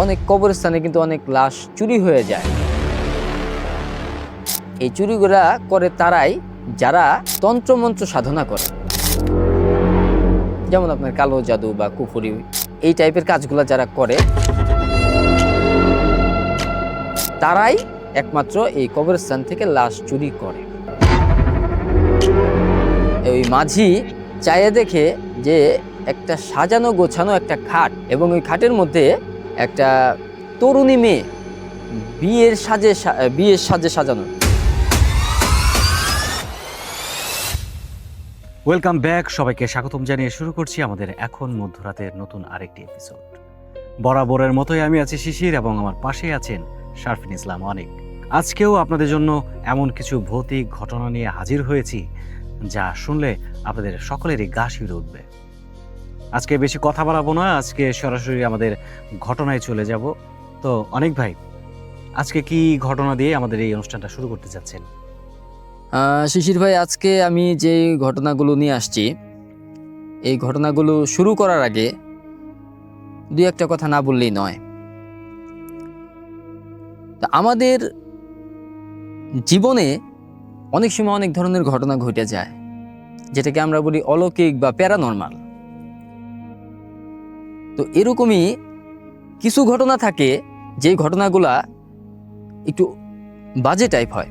অনেক কবরস্থানে কিন্তু অনেক লাশ চুরি হয়ে যায়। এই চুরিগুলা করে তারাই যারা তন্ত্রমন্ত্র সাধনা করে, যেমন আপনার কালো জাদু বা কুফরি, এই টাইপের কাজগুলো যারা করে তারাই একমাত্র এই কবরস্থান থেকে লাশ চুরি করে। ওই মাঝি চাইয়ে দেখে যে একটা সাজানো গোছানো একটা খাট, এবং ওই খাটের মধ্যে একটা তরুণী মেয়ে বিয়ের সাজে সাজানো। ওয়েলকাম ব্যাক, সবাইকে স্বাগতম জানিয়ে শুরু করছি আমাদের এখন মধ্যরাতের নতুন আরেকটি এপিসোড। বরাবরের মতোই আমি আছি শিশির এবং আমার পাশে আছেন শারফিন ইসলাম অনেক। আজকেও আপনাদের জন্য এমন কিছু ভৌতিক ঘটনা নিয়ে হাজির হয়েছি যা শুনলে আপনাদের সকলেরই গা শিউরে উঠবে। আজকে বেশি কথা বাড়াবো না, আজকে সরাসরি আমাদের ঘটনায় চলে যাব। তো অনেক ভাই, আজকে কি ঘটনা দিয়ে আমাদের এই অনুষ্ঠানটা শুরু করতে চাচ্ছেন? শিশির ভাই, আজকে আমি যে ঘটনাগুলো নিয়ে আসছি, এই ঘটনাগুলো শুরু করার আগে দুই একটা কথা না বললেই নয়। তা আমাদের জীবনে অনেক সময় অনেক ধরনের ঘটনা ঘটে যায়, যেটাকে আমরা বলি অলৌকিক বা প্যারানর্মাল। তো এরকমই কিছু ঘটনা থাকে যে ঘটনাগুলা একটু বাজে টাইপ হয়,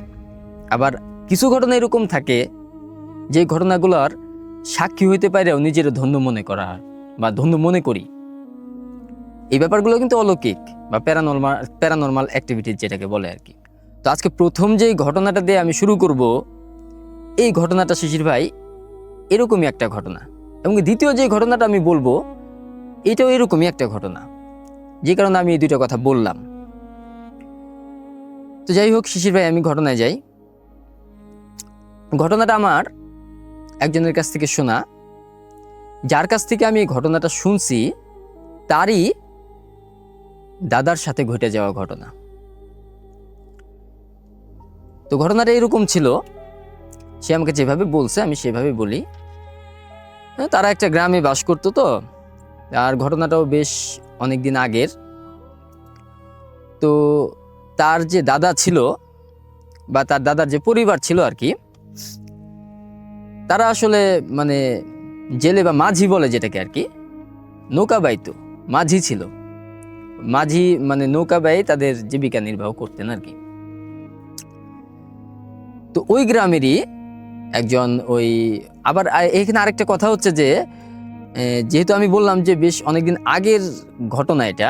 আবার কিছু ঘটনা এরকম থাকে যে ঘটনাগুলোর সাক্ষী হইতে পারেও নিজের ধন্য মনে করা হয় বা ধন্য মনে করি। এই ব্যাপারগুলো কিন্তু অলৌকিক বা প্যারানর্মাল অ্যাক্টিভিটিজ যেটাকে বলে আর কি। তো আজকে প্রথম যে ঘটনাটা দিয়ে আমি শুরু করব, এই ঘটনাটা শিশির ভাই এরকমই একটা ঘটনা, এবং দ্বিতীয় যে ঘটনাটা আমি বলবো এটাও এরকমই একটা ঘটনা, যে কারণে আমি এই দুইটা কথা বললাম। তো যাই হোক শিশির ভাই, আমি ঘটনায় যাই। ঘটনাটা আমার একজনের কাছ থেকে শোনা, যার কাছ থেকে আমি এই ঘটনাটা শুনছি তারই দাদার সাথে ঘটে যাওয়া ঘটনা। তো ঘটনাটা এরকম ছিল, সে আমাকে যেভাবে বলছে আমি সেভাবে বলি। তারা একটা গ্রামে বাস করতো, তো আর ঘটনাটাও বেশ অনেক দিন আগের। তো তার যে দাদা ছিল বা তার দাদার যে পরিবার ছিল আর কি, তারা আসলে মানে জেলে বা মাঝি বলে যেটাকে আর কি, নৌকা বাইতো, মাঝি ছিল। মাঝি মানে নৌকা বাইয়ে তাদের জীবিকা নির্বাহ করতেন আর কি। তো ওই গ্রামেরই একজন ওই, আবার এখানে আরেকটা কথা হচ্ছে যে যেহেতু আমি বললাম যে বেশ অনেকদিন আগের ঘটনা এটা,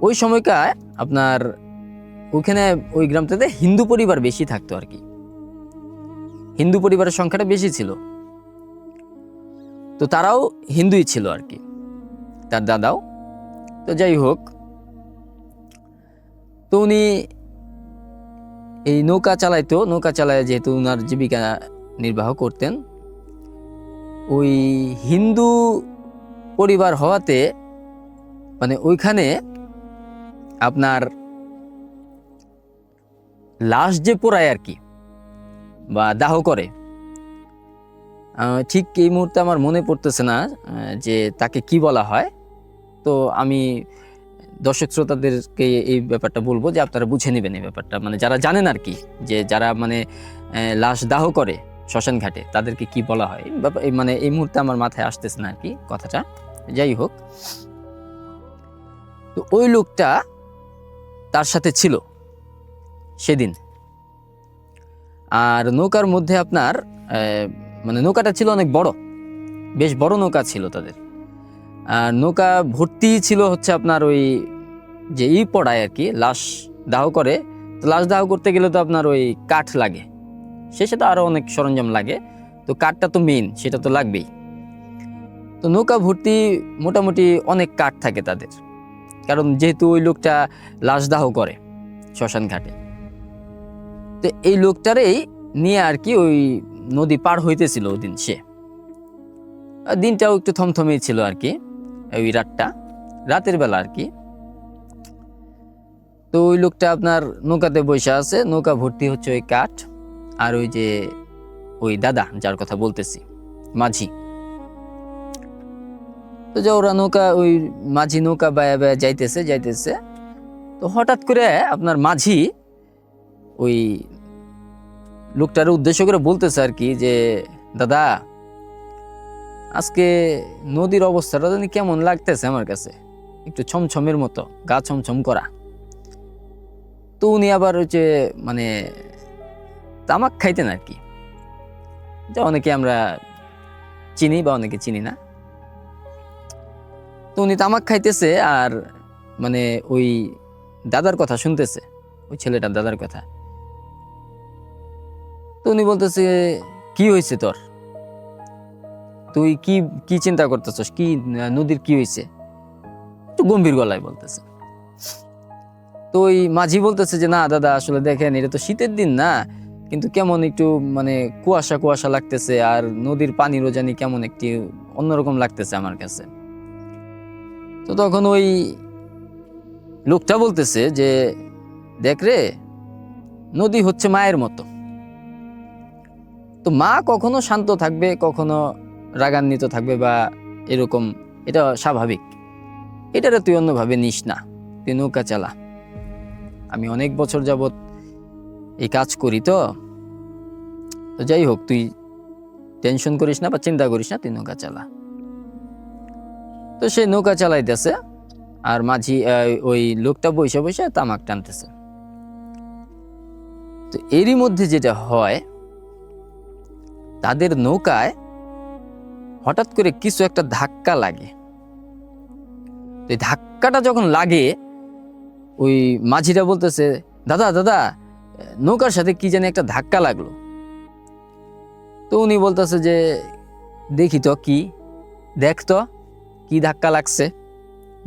ওই সময়কার আপনার ওইখানে ওই গ্রামটাতে হিন্দু পরিবার বেশি থাকতো আর কি, হিন্দু পরিবারের সংখ্যাটা বেশি ছিল। তো তারাও হিন্দুই ছিল আর কি, তার দাদাও। তো যাই হোক, তো উনি এই নৌকা চালাইতো, নৌকা চালায় যেহেতু উনার জীবিকা নির্বাহ করতেন, ওই হিন্দু পরিবার হওয়াতে মানে ওইখানে আপনার লাশ যে পোড়ায় আর কি বা দাহ করে, ঠিক এই মুহূর্তে আমার মনে পড়তেছে না যে তাকে কি বলা হয়। তো আমি দর্শক শ্রোতাদেরকে এই ব্যাপারটা বলবো যে আপনারা বুঝে নেবেন এই ব্যাপারটা, মানে যারা জানেন আর কি, যে যারা মানে লাশ দাহ করে শ্মশান ঘাটে তাদেরকে কি বলা হয়, মানে এই মুহূর্তে আমার মাথায় আসতেছে না আর কি কথাটা। যাই হোক, তো ওই লোকটা তার সাথে ছিল সেদিন। আর নৌকার মধ্যে আপনার মানে নৌকাটা ছিল অনেক বড়, বেশ বড় নৌকা ছিল তাদের। আর নৌকা ভর্তি ছিল হচ্ছে আপনার ওই যে পড়ায় আর কি, লাশ দাহ করে। তো লাশ দাহ করতে গেলে তো আপনার ওই কাঠ লাগে, শেষে তো আরো অনেক সরঞ্জাম লাগে, তো কাঠটা তো মেইন, সেটা তো লাগবেই। তো নৌকা ভর্তি মোটামুটি অনেক কাঠ থাকে তাদের, কারণ যেহেতু ওই লোকটা লাশ দাহ করে শ্মশান ঘাটে। তো এই লোকটারেই নিয়ে আর কি ওই নদী পার হইতেছিল ওই দিন। সে দিনটাও একটু থমথমেই ছিল আর কি, ওই রাতের বেলা আর কি। তো ওই লোকটা আপনার নৌকাতে বসে আছে, নৌকা ভর্তি হচ্ছে ওই কাঠ। আর ওই যে ওই দাদা যার কথা বলতেছি, মাঝি, তো যে ওরা নৌকা ওই মাঝি নৌকা বায়া বায়া যাইতেছে যাইতেছে, তো হঠাৎ করে আপনার মাঝি ওই লোকটার উদ্দেশ্য করে বলতেছে আর কি যে দাদা, আজকে নদীর অবস্থাটা জানি কেমন লাগতেছে আমার কাছে, একটু ছমছমের মতো, গা ছমছম করা। তো উনি আবার হচ্ছে মানে তামাক খাইতেন আর কি, যা অনেকে আমরা চিনি বা অনেকে চিনি না। তো উনি তামাক খাইতেছে আর মানে ওই দাদার কথা শুনতেছে, ওই ছেলেটার দাদার কথা। তো উনি বলতেছে, কি হয়েছে তোর, তুই কি কি চিন্তা করতেছস, কি নদীর কি হয়েছে, একটু গম্ভীর গলায় বলতেছে। তো ওই মাঝি বলতেছে যে না দাদা, আসলে দেখেন এটা তো শীতের দিন না, কিন্তু কেমন একটু মানে কুয়াশা কুয়াশা লাগতেছে, আর নদীর পানিরও জানি কেমন একটি অন্যরকম লাগতেছে আমার কাছে। তো তখন ওই লোকটা বলতেছে যে দেখ রে, নদী হচ্ছে মায়ের মতো, তো মা কখনো শান্ত থাকবে, কখনো রাগান্বিত থাকবে বা এরকম, এটা স্বাভাবিক। এটারে তুই অন্যভাবে নিস না, তুই নৌকা চালা। আমি অনেক বছর যাবত এই কাজ করি, তো যাই হোক, তুই টেনশন করিস না বা চিন্তা করিস না, তুই নৌকা চালা। তো সে নৌকা চালাইতেছে আর মাঝি ওই লোকটা বসে বসে তামাক টানতেছে। তো এরই মধ্যে যেটা হয়, তাদের নৌকায় হঠাৎ করে কিছু একটা ধাক্কা লাগে। তো এই ধাক্কাটা যখন লাগে, ওই মাঝিটা বলতেছে দাদা দাদা, নৌকার সাথে কি জানি একটা ধাক্কা লাগলো। তো উনি বলতেছে যে দেখি তো কি, দেখ তো কি ধাক্কা লাগছে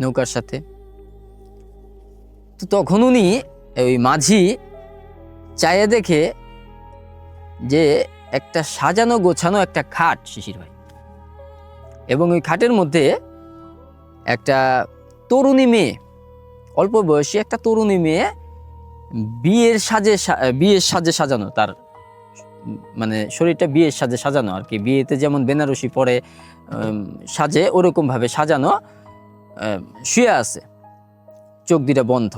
নৌকার সাথে। তো তখন উনি ওই মাঝি চায়ে দেখে যে একটা সাজানো গোছানো একটা খাট শিশির ভাই, এবং ওই খাটের মধ্যে একটা তরুণী মেয়ে, অল্প বয়সী একটা তরুণী মেয়ে, বিয়ের সাজে সাজানো, তার মানে শরীরটা বিয়ের সাজে সাজানো আর কি, বিয়েতে যেমন বেনারসি পরে সাজে ওরকম ভাবে সাজানো, শুয়ে আছে, চোখ দুটা বন্ধ।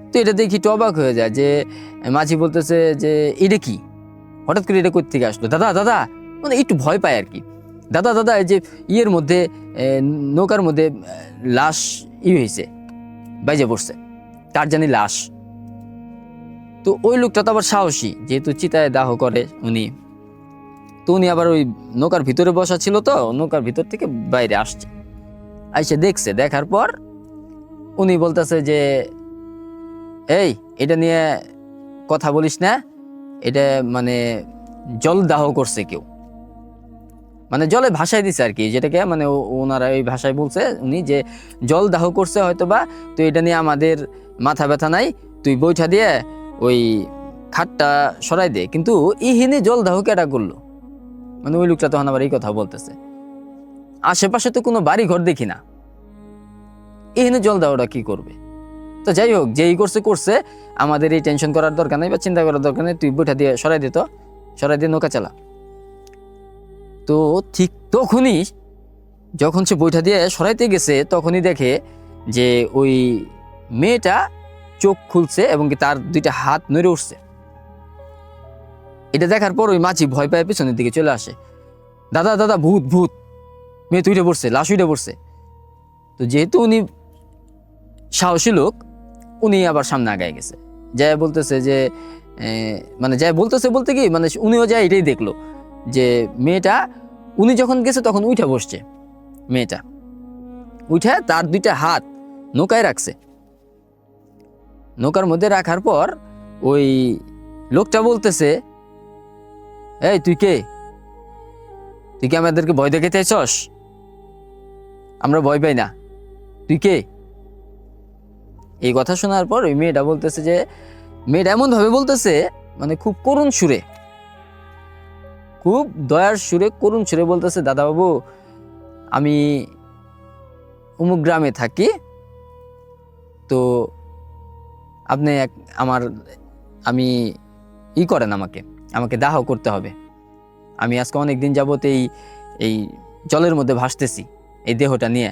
তো এটা দেখি একটু অবাক হয়ে যায়, যে মাঝি বলতেছে যে এটা কি, হঠাৎ করে এটা কই থেকে আসলো, দাদা দাদা, মানে একটু ভয় পায় আর কি, দাদা দাদা এই যে ইয়ের মধ্যে নৌকার মধ্যে লাশ হয়েছে, বাইজে পড়ছে, তার জানি লাশ। তো ওই লোকটা তো আবার সাহসী, যেহেতু চিতায় দাহ করে উনি, তো উনি আবার ওই নৌকার ভিতরে বসা ছিল, তো নৌকার ভিতর থেকে বাইরে আসছে, আইসে দেখছে, দেখার পর উনি বলতেছে যে এই এটা নিয়ে কথা বলিস না, এটা মানে জল দাহ করছে কেউ, মানে জলে ভাসায় দিছে আর কি, যেটাকে মানে ওনারা এই ভাষায় বলছে উনি যে জল দাহ করছে হয়তো বা, তো এটা নিয়ে আমাদের মাথা ব্যথা নাই, তুই বৈঠা দিয়ে ওই খাটটা সরাই দে। কিন্তু ইহিনে জল দাহ কেটা করলো, মানে ওই লোকটা তখন আবার এই কথা বলতেছে, আশেপাশে তো কোনো বাড়ি ঘর দেখি না, এখানে জল দাওটা কি করবে। তো যাই হোক, যেই করছে করছে, আমাদের এই টেনশন করার দরকার নেই বা চিন্তা করার দরকার নেই, তুই বৈঠা দিয়ে সরাই দিত, সরাই দিয়ে নৌকা চালা। তো ঠিক তখনই যখন সে বৈঠা দিয়ে সরাইতে গেছে, তখনই দেখে যে ওই মেয়েটা চোখ খুলছে এবং কি তার দুইটা হাত নড়ে উঠছে। এটা দেখার পর ওই মাঝি ভয় পায় পিছনের দিকে চলে আসে, দাদা দাদা, ভূত ভূত, মেয়ে তো উঠে পড়ছে, লাশ উঠে পড়ছে। তো যেহেতু উনি সাহসী লোক, উনি আবার সামনে আগায় গেছে, যাই বলতেছে যে মানে যাই বলতেছে বলতে কি, মানে উনিও যায় এটাই দেখলো যে মেয়েটা, উনি যখন গেছে তখন উঠে বসছে, মেয়েটা উঠে তার দুইটা হাত নৌকায় রাখছে। নৌকার মধ্যে রাখার পর ওই লোকটা বলতেছে, এই তুই কে, তুই কি আমাদেরকে ভয় দেখাতে চাইছস, আমরা ভয় পাই না, তুই কে। এই কথা শোনার পর ওই মেয়েটা বলতেছে যে, মেয়েটা এমন ভাবে বলতেছে মানে খুব করুণ সুরে, খুব দয়ার সুরে, করুণ সুরে বলতেছে, দাদা বাবু, আমি অমুক গ্রামে থাকি, তো আপনি আমি করেন, আমাকে দাহ করতে হবে, আমি আজকে অনেক দিন যাবত এই জলের মধ্যে ভাসতেছি এই দেহটা নিয়ে,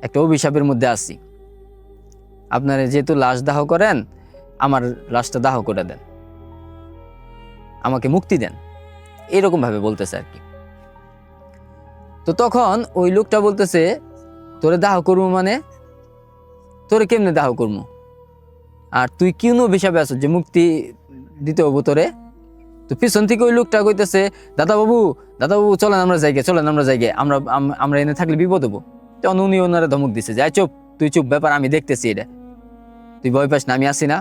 একটা অভিশাপের মধ্যে আছি, আপনারা যেহেতু লাশ দাহ করেন আমার লাশটা দাহ করে দেন, আমাকে মুক্তি দেন, এরকম ভাবে বলতেছে আর কি। তো তখন ওই লোকটা বলতেছে তোরে দাহ করবো মানে, তোরে কেমনে দাহ করবো, আর তুই কিউনো অভিশাপে আছো যে মুক্তি দিতে হবো তোরে। তো পিছন থেকে ওই লোকটা কইতেছে দাদা বাবু চলেন আমরা যাইগে, আমরা এনে থাকলে বিপদ হবো। তখন উনি ওনারা ধমক দিছে যে চুপ, তুই চুপ, ব্যাপার আমি দেখতেছি, এটা তুই ভয় পাস না, আমি আসি না,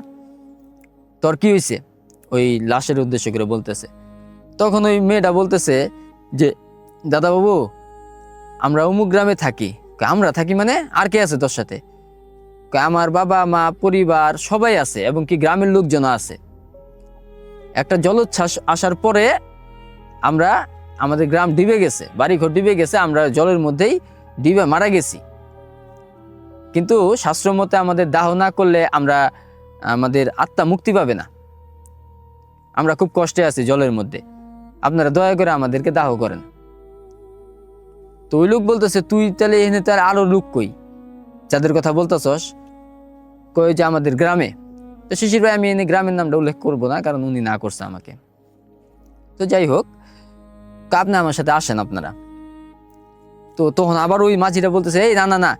তোর কি হয়েছে, ওই লাশের উদ্দেশ্য করে বলতেছে। তখন ওই মেয়েটা বলতেছে যে দাদা বাবু আমরা অমুক গ্রামে থাকি। আমরা থাকি মানে আর কে আছে তোর সাথে? আমার বাবা মা পরিবার সবাই আছে, এবং কি গ্রামের লোকজন আছে। একটা জলোচ্ছ্বাস আসার পরে আমাদের গ্রাম ডুবে গেছে, বাড়িঘর ডুবে গেছে, আমরা জলের মধ্যেই ডুবে মারা গেছি। কিন্তু শাস্ত্র মতে আমাদের দাহ না করলে আমাদের আত্মা মুক্তি পাবে না, আমরা খুব কষ্টে আছি জলের মধ্যে, আপনারা দয়া করে আমাদেরকে দাহ করেন। তো ওই লোক বলতেছে তুই তাহলে এখানে তার আরো লোক কই যাদের কথা বলতেছস? কই যে আমাদের গ্রামে। তো শিশির ভাই আমি এনে গ্রামের নামটা উল্লেখ করবো না, কারণ উনি না করছে আমাকে। তো যাই হোক, আপনি আমার সাথে আসেন আপনারা। তো তখন আবার ওই মাঝিটা বলতেছে এই না না না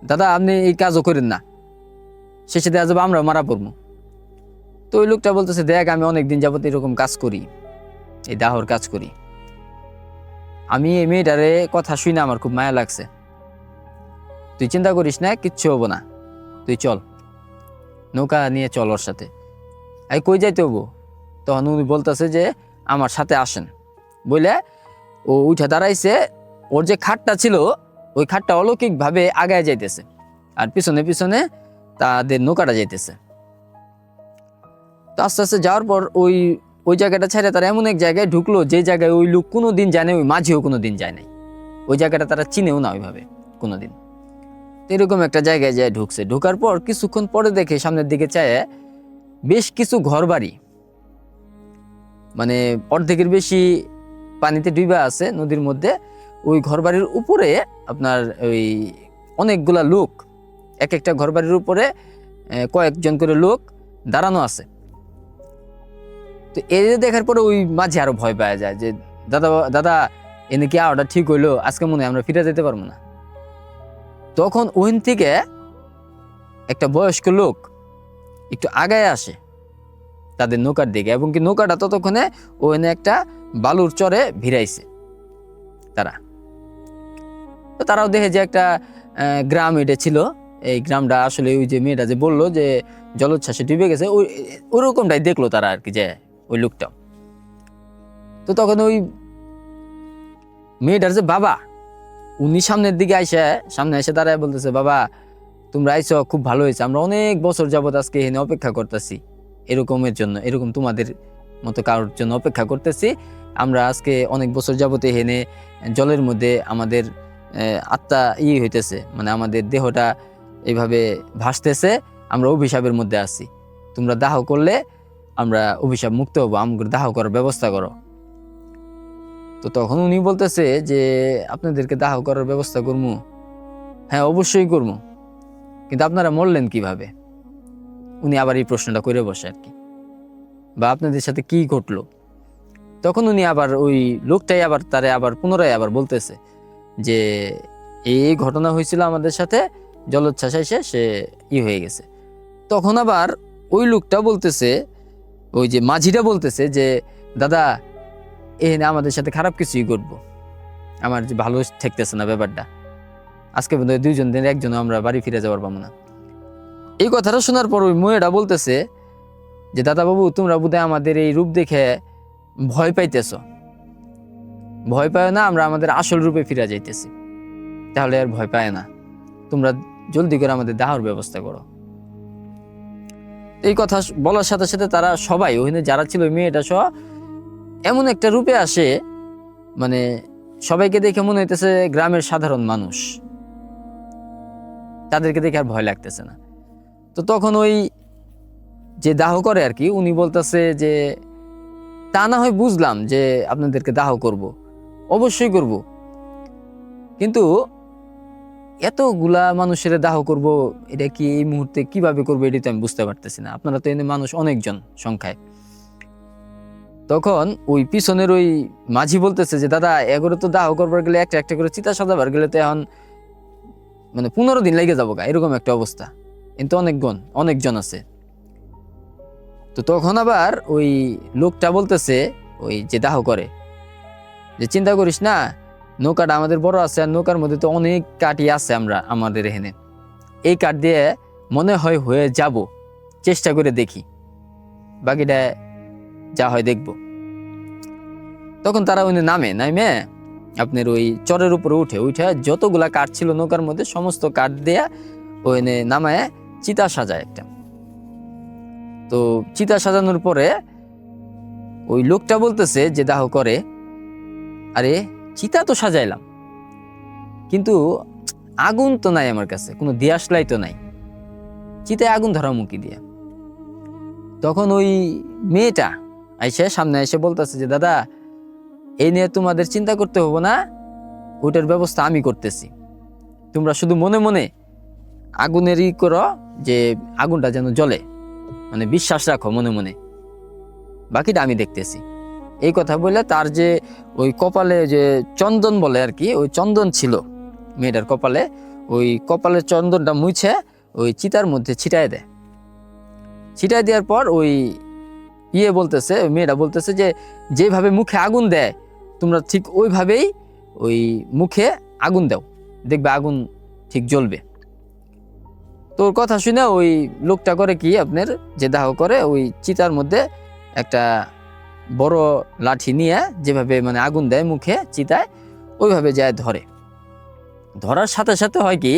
দাদা আপনি এই কাজও করেন না, শেষে দেওয়া যাবে আমরা মারা পড়বো। তো ওই লোকটা বলতেছে দেখ আমি অনেকদিন যাবত এরকম কাজ করি, এই দাহর কাজ করি, আমি এই মেয়েটারে কথা শুনে আমার খুব মায়া লাগছে, তুই চিন্তা করিস না, কিচ্ছু হবো না, তুই চল নৌকা নিয়ে চল ওর সাথে। এই কই যাইতে হবো? তখন উনি বলতেছে যে আমার সাথে আসেন বলে ও উঠে দাঁড়াইছে। ওর যে খাটটা ছিল ওই খাটটা অলৌকিকভাবে আগায় যাইতেছে, আর পিছনে পিছনে তাদের নৌকাটা যাইতেছে। তো আস্তে আস্তে যাওয়ার পর ওই জায়গাটা ছেড়ে তারা এমন এক জায়গায় ঢুকলো যে জায়গায় ওই লোক কোনোদিন যায় না, ওই মাঝিও কোনোদিন যায় নাই, ওই জায়গাটা তারা চিনেও না ওইভাবে কোনোদিন। এরকম একটা জায়গায় যায় ঢুকছে। ঢোকার পর কিছুক্ষণ পরে দেখে সামনের দিকে চায় বেশ কিছু ঘরবাড়ি, মানে অর্ধেকের বেশি পানিতে ডুবা আছে নদীর মধ্যে। ওই ঘরবাড়ির উপরে আপনার ওই অনেকগুলা লোক, এক একটা ঘরবাড়ির উপরে কয়েকজন করে লোক দাঁড়ানো আছে। তো এই দেখার পরে ওই মাঝে আরো ভয় পাওয়া যায় যে দাদা দাদা এনে কি আওয়াটা ঠিক হইলো, আজকে মনে হয় আমরা ফিরে যেতে পারবো না। তখন ওইন থেকে একটা বয়স্ক লোক একটু আগায় আসে তাদের নৌকার দিকে, এবং কি নৌকাটা ততক্ষণে ওখানে একটা বালুর চরে ভিড়াইছে তারা। তো তারাও দেখে যে একটা গ্রাম এটা ছিল, এই গ্রামটা আসলে ওই যে মেয়েটা যে বললো যে জলোচ্ছ্বাসে ডুবে গেছে ওরকমটাই দেখলো তারা আর কি, যে ওই লোকটাও। তো তখন ওই মেয়েটার যে বাবা উনি সামনের দিকে সামনে এসে দাঁড়ায় বলতেছে বাবা তোমরা আইসো, খুব ভালো হয়েছে, আমরা অনেক বছর যাবত আজকে এখানে অপেক্ষা করতেছি, এরকমের জন্য, এরকম তোমাদের মতো কারোর জন্য অপেক্ষা করতেছি। আমরা আজকে অনেক বছর যাবত এখানে জলের মধ্যে আমাদের আত্মা হইতেছে, মানে আমাদের দেহটা এইভাবে ভাসতেছে, আমরা অভিশাপের মধ্যে আছি, তোমরা দাহ করলে আমরা অভিশাপ মুক্ত হবো, আমাদের দাহ করার ব্যবস্থা করো। তো তখন উনি বলতেছে যে আপনাদেরকে দাহ করার ব্যবস্থা করবো, হ্যাঁ অবশ্যই করবো, কিন্তু আপনারা মরলেন কিভাবে? উনি আবার এই প্রশ্নটা করে বসে আর কি, বা আপনাদের সাথে কি ঘটলো? তখন উনি আবার ওই লোকটাই আবার তারে আবার পুনরায় আবার বলতেছে যে এই ঘটনা হয়েছিল আমাদের সাথে, জলোচ্ছ্বাস এসে সে হয়ে গেছে। তখন আবার ওই লোকটা বলতেছে, ওই যে মাঝিটা বলতেছে যে দাদা এখানে আমাদের সাথে খারাপ কিছুই ঘটবো, আমার যে ভালো ঠেকতেছে না ব্যাপারটা, আজকে বোধহয় 2 জন দিন একজন আমরা বাড়ি ফিরে যাওয়ার পাবো না। এই কথাটা শোনার পর ওই মেয়েটা বলতেছে যে দাদা বাবু তোমরা বোধহয় আমাদের এই রূপ দেখে ভয় পাইতেছ, ভয় পায় না, আমরা আমাদের আসল রূপে ফিরে যাইতেছি, তাহলে আর ভয় পায় না, তোমরা জলদি করে আমাদের দাহর ব্যবস্থা করো। এই কথা বলার সাথে সাথে তারা সবাই ওখানে যারা ছিল মেয়েটা সহ এমন একটা রূপে আসে, মানে সবাইকে দেখে মনে হইতেছে গ্রামের সাধারণ মানুষ, তাদেরকে দেখে আর ভয় লাগতেছে না। তো তখন ওই যে দাহ করে আর কি উনি বলতেছে যে তা না হয় বুঝলাম যে আপনাদেরকে দাহ করব, অবশ্যই করব, কিন্তু এতগুলা মানুষের দাহ করব, এটা কি এই মুহূর্তে কিভাবে করবো এটা তো আমি বুঝতে পারতেছি না। আপনারা তো এনে মানুষ অনেকজন সংখ্যায়। তখন ওই পিছনের ওই মাঝি বলতেছে যে দাদা, এগুলো তো দাহ করবার গেলে একটা একটা করে চিতা সাজাবার গেলে তো এখন মানে 15 দিন লেগে যাবো গা, এরকম একটা অবস্থা, কিন্তু অনেকজন আছে। তো তখন আবার ওই লোকটা বলতেছে, ওই যে দাহ করে, যে চিন্তা করিস না, নৌকাটা আমাদের বড় আছে, আর নৌকার মধ্যে তো অনেক কাঠই আছে আমাদের এখানে, এই কাঠ দিয়ে মনে হয় হয়ে যাব, চেষ্টা করে দেখি, বাকিটা যা হয় দেখব। তখন তারা ওই নামে আপনার ওই চরের উপরে উঠে যতগুলা কাঠ ছিল নৌকার মধ্যে সমস্ত কাঠ দেয়া ওই নামায় চিতা সাজায় একটা। তো চিতা সাজানোর পরে ওই লোকটা বলতেছে যে দাহ করে, আরে চিতা তো সাজাইলাম, কিন্তু আগুন তো নাই আমার কাছে, কোনো দিয়াশলাই তো নাই, চিতায় আগুন ধরা মুখি দিয়া। তখন ওই মেয়েটা সামনে এসে বলতেছে যে দাদা, এই নিয়ে তোমাদের চিন্তা করতে হবো না, ওইটার ব্যবস্থা আমি করতেছি, তোমরা শুধু মনে মনে আগুনের করো যে আগুনটা যেন জ্বলে, মানে বিশ্বাস রাখো মনে মনে, বাকিটা আমি দেখতেছি। এই কথা বলে তার যে ওই কপালে যে চন্দন বলে আর কি, ওই চন্দন ছিল মেয়েটার কপালে, ওই কপালের চন্দনটা মুছে ওই চিতার মধ্যে ছিটায় দেয়। ছিটায় দেওয়ার পর ওই বলতেছে, মেয়েটা বলতেছে যে যেভাবে মুখে আগুন দেয় তোমরা ঠিক ওইভাবেই ওই মুখে আগুন দাও, দেখবে আগুন ঠিক জ্বলবে। তোর কথা শুনে ওই লোকটা করে কি, আপনার যে দাহ করে ওই চিতার মধ্যে একটা বড় লাঠি নিয়ে যেভাবে মানে আগুন দেয় মুখে চিতায়, ওইভাবে যায় ধরার সাথে সাথে হয় কি,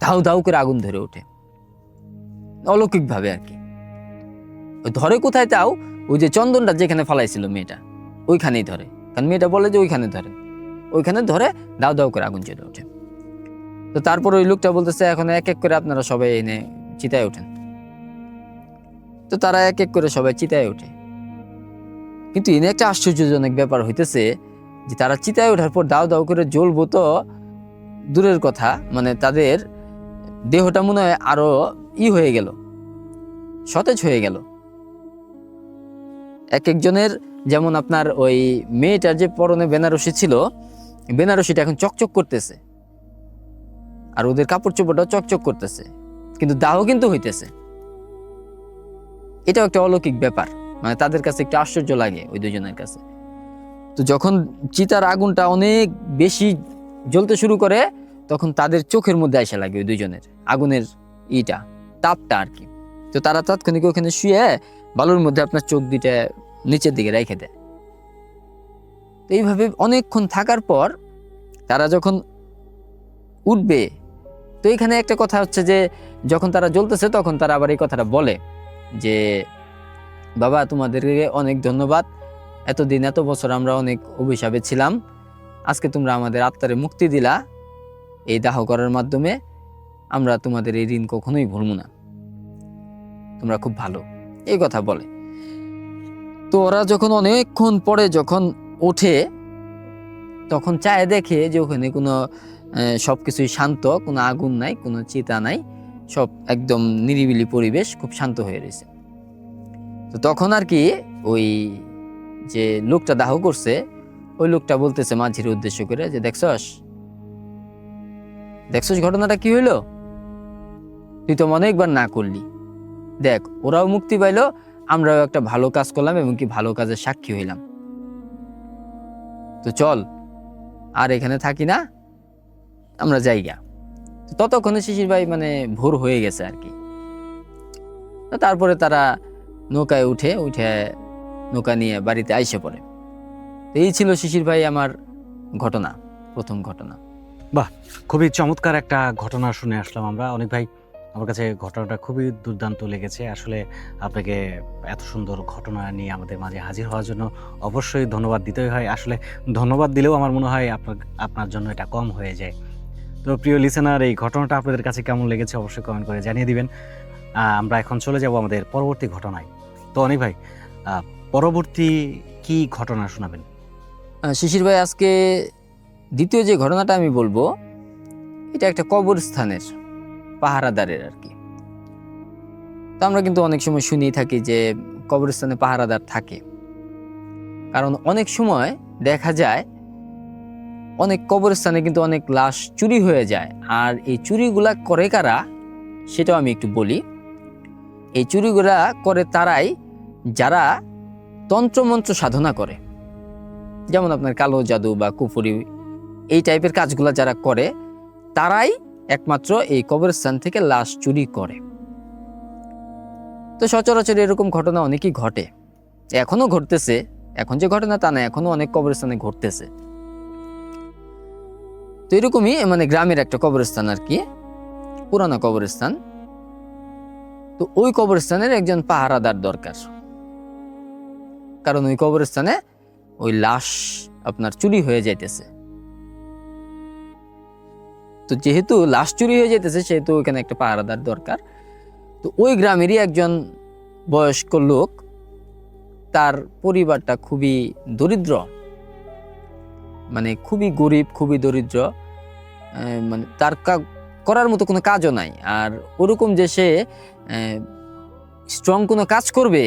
ধাউ ধাউ করে আগুন ধরে ওঠে অলৌকিক ভাবে আর কি। ধরে কোথায় তাও, ওই যে চন্দনটা যেখানে ফালাইছিল মেয়েটা ওইখানেই ধরে, কারণ মেয়েটা বলে যে ওইখানে ধরে দাউ দাউ করে আগুন জ্বলে ওঠে। তো তারপর ওই লোকটা বলতেছে এখন এক এক করে আপনারা সবাই এনে চিতায় ওঠেন। তো তারা এক এক করে সবাই চিতায় ওঠে, কিন্তু এনে একটা আশ্চর্যজনক ব্যাপার হইতেছে যে তারা চিতায় ওঠার পর দাউ দাউ করে জ্বলবো তো দূরের কথা, মানে তাদের দেহটা মনে হয় আরো হয়ে গেল, সতেজ হয়ে গেল। এক একজনের যেমন আপনার ওই মেয়েটার যে পরনে বেনারসি ছিল, বেনারসিটা এখন চকচক করতেছে, আর ওদের কাপড় চোপড়টাও চকচক করতেছে, কিন্তু দাহ কিন্তু হইতেছে। এটাও একটা অলৌকিক ব্যাপার, মানে তাদের কাছে একটা আশ্চর্য লাগে ওই দুজনের কাছে। তো যখন চিতার আগুনটা অনেক বেশি জ্বলতে শুরু করে, তখন তাদের চোখের মধ্যে আসা লাগে ওই দুজনের আগুনের তাপটা আর কি। তো তারা তাৎক্ষণিক ওখানে শুয়ে বালুর মধ্যে আপনার চোখ দুইটা নিচের দিকে রেখে দেয়। তো এইভাবে অনেকক্ষণ থাকার পর তারা যখন উঠবে, তো এখানে একটা কথা হচ্ছে যে যখন তারা জ্বলতেছে তখন তারা আবার এই কথাটা বলে যে বাবা, তোমাদেরকে অনেক ধন্যবাদ, এতদিন এত বছর আমরা অনেক অভিশাপে ছিলাম, আজকে তোমরা আমাদের আত্মারে মুক্তি দিলা এই দাহ করার মাধ্যমে, আমরা তোমাদের এই ঋণ কখনোই ভুলব না, তোমরা খুব ভালো, এই কথা বলে। তো ওরা যখন অনেকক্ষণ পরে যখন ওঠে, তখন চায় দেখে যে ওখানে কোনো সবকিছুই শান্ত, কোনো আগুন নাই, কোনো চিতা নাই, সব একদম নিরিবিলি পরিবেশ, খুব শান্ত হয়ে রয়েছে। তো তখন আর কি ওই যে লোকটা দাহ করছে, ওই লোকটা বলতেছে মাঝির উদ্দেশ্য করে যে দেখছস ঘটনাটা কি হইলো, তুই তো অনেকবার না করলি, দেখ ওরাও মুক্তি পাইলো, আমরাও একটা ভালো কাজ করলাম এবং কি ভালো কাজের সাক্ষী হইলাম, তো চল আর এখানে থাকি না, আমরা যাইগা। ততক্ষণে শিশির ভাই মানে ভোর হয়ে গেছে আর কি। তারপরে তারা নৌকায় উঠে নৌকা নিয়ে বাড়িতে আইসে পড়ে। এই ছিল শিশির ভাই আমার প্রথম ঘটনা। বাহ, খুবই চমৎকার একটা ঘটনা শুনে আসলাম আমরা। অনেক ভাই, আমার কাছে ঘটনাটা খুবই দুর্দান্ত লেগেছে। আসলে আপনাকে এত সুন্দর ঘটনা নিয়ে আমাদের মাঝে হাজির হওয়ার জন্য অবশ্যই ধন্যবাদ দিতেই হয়। আসলে ধন্যবাদ দিলেও আমার মনে হয় আপনার জন্য এটা কম হয়ে যায়। তো প্রিয় লিসেনার, এই ঘটনাটা আপনাদের কাছে কেমন লেগেছে অবশ্যই কমেন্ট করে জানিয়ে দিবেন। আমরা এখন চলে যাব আমাদের পরবর্তী ঘটনায়। তো অনেক ভাই, পরবর্তী কি ঘটনা শোনাবেন? শিশির ভাই, আজকে দ্বিতীয় যে ঘটনাটা আমি বলবো, এটা একটা কবরস্থানের পাহারাদারের আর কি। তো আমরা কিন্তু অনেক সময় শুনেই থাকি যে কবরস্থানে পাহারাদার থাকে, কারণ অনেক সময় দেখা যায় অনেক কবরস্থানে কিন্তু অনেক লাশ চুরি হয়ে যায়। আর এই চুরিগুলা করে কারা, সেটাও আমি একটু বলি। এই চুরিগুলা করে তারাই যারা তন্ত্রমন্ত্র সাধনা করে, যেমন আপনার কালো জাদু বা কুফুরি, এই টাইপের কাজগুলা যারা করে তারাই একমাত্র এই কবরস্থান থেকে লাশ চুরি করে। তো সচরাচর এরকম ঘটনা অনেকই ঘটে, এখনো ঘটতেছে। এখন যে ঘটনা তা না, এখনো অনেক কবরস্থানে ঘটতেছে। তো এরকমই মানে গ্রামের একটা কবরস্থান আর কি, পুরানো কবরস্থান। তো ওই কবরস্থানের একজন পাহারাদার দরকার, কারণ ওই কবরস্থানে ওই লাশ আপনার চুরি হয়ে যাইতেছে। তো যেহেতু লাশ চুরি হয়ে যাইতেছে, সেহেতু ওইখানে একটা পাহারাদার দরকার। তো ওই গ্রামেরই একজন বয়স্ক লোক, তার পরিবারটা খুবই দরিদ্র, মানে খুবই গরিব, খুবই দরিদ্র। মানে তার করার মতো কোনো কাজও নাই। আর ওরকম যে সে স্ট্রং কোনো কাজ করবে,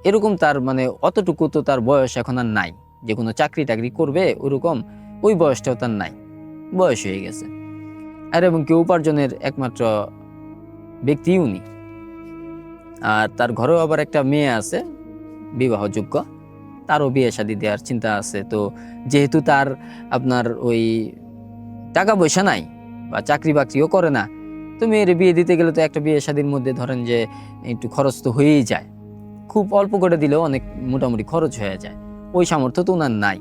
এরকম তার মানে অতটুকু তো তার বয়স এখন আর নাই, যে কোনো চাকরি টাকরি করবে ওরকম ওই বয়সটাও তার নাই, বয়স হয়ে গেছে। আর এবং কেউ উপার্জনের একমাত্র ব্যক্তি উনি। আর তার ঘরেও আবার একটা মেয়ে আছে বিবাহযোগ্য, তারও বিয়ে শাদী দেওয়ার চিন্তা আছে। তো যেহেতু তার আপনার ওই টাকা পয়সা নাই বা চাকরি বাকরিও করে না, তো মেয়ের বিয়ে দিতে গেলে তো একটা বিয়ে শাদীর মধ্যে ধরেন যে একটু খরচ তো হয়েই যায়, খুব অল্প করে দিলেও অনেক মোটামুটি খরচ হয়ে যায়, ওই সামর্থ্য তো ওনার নাই।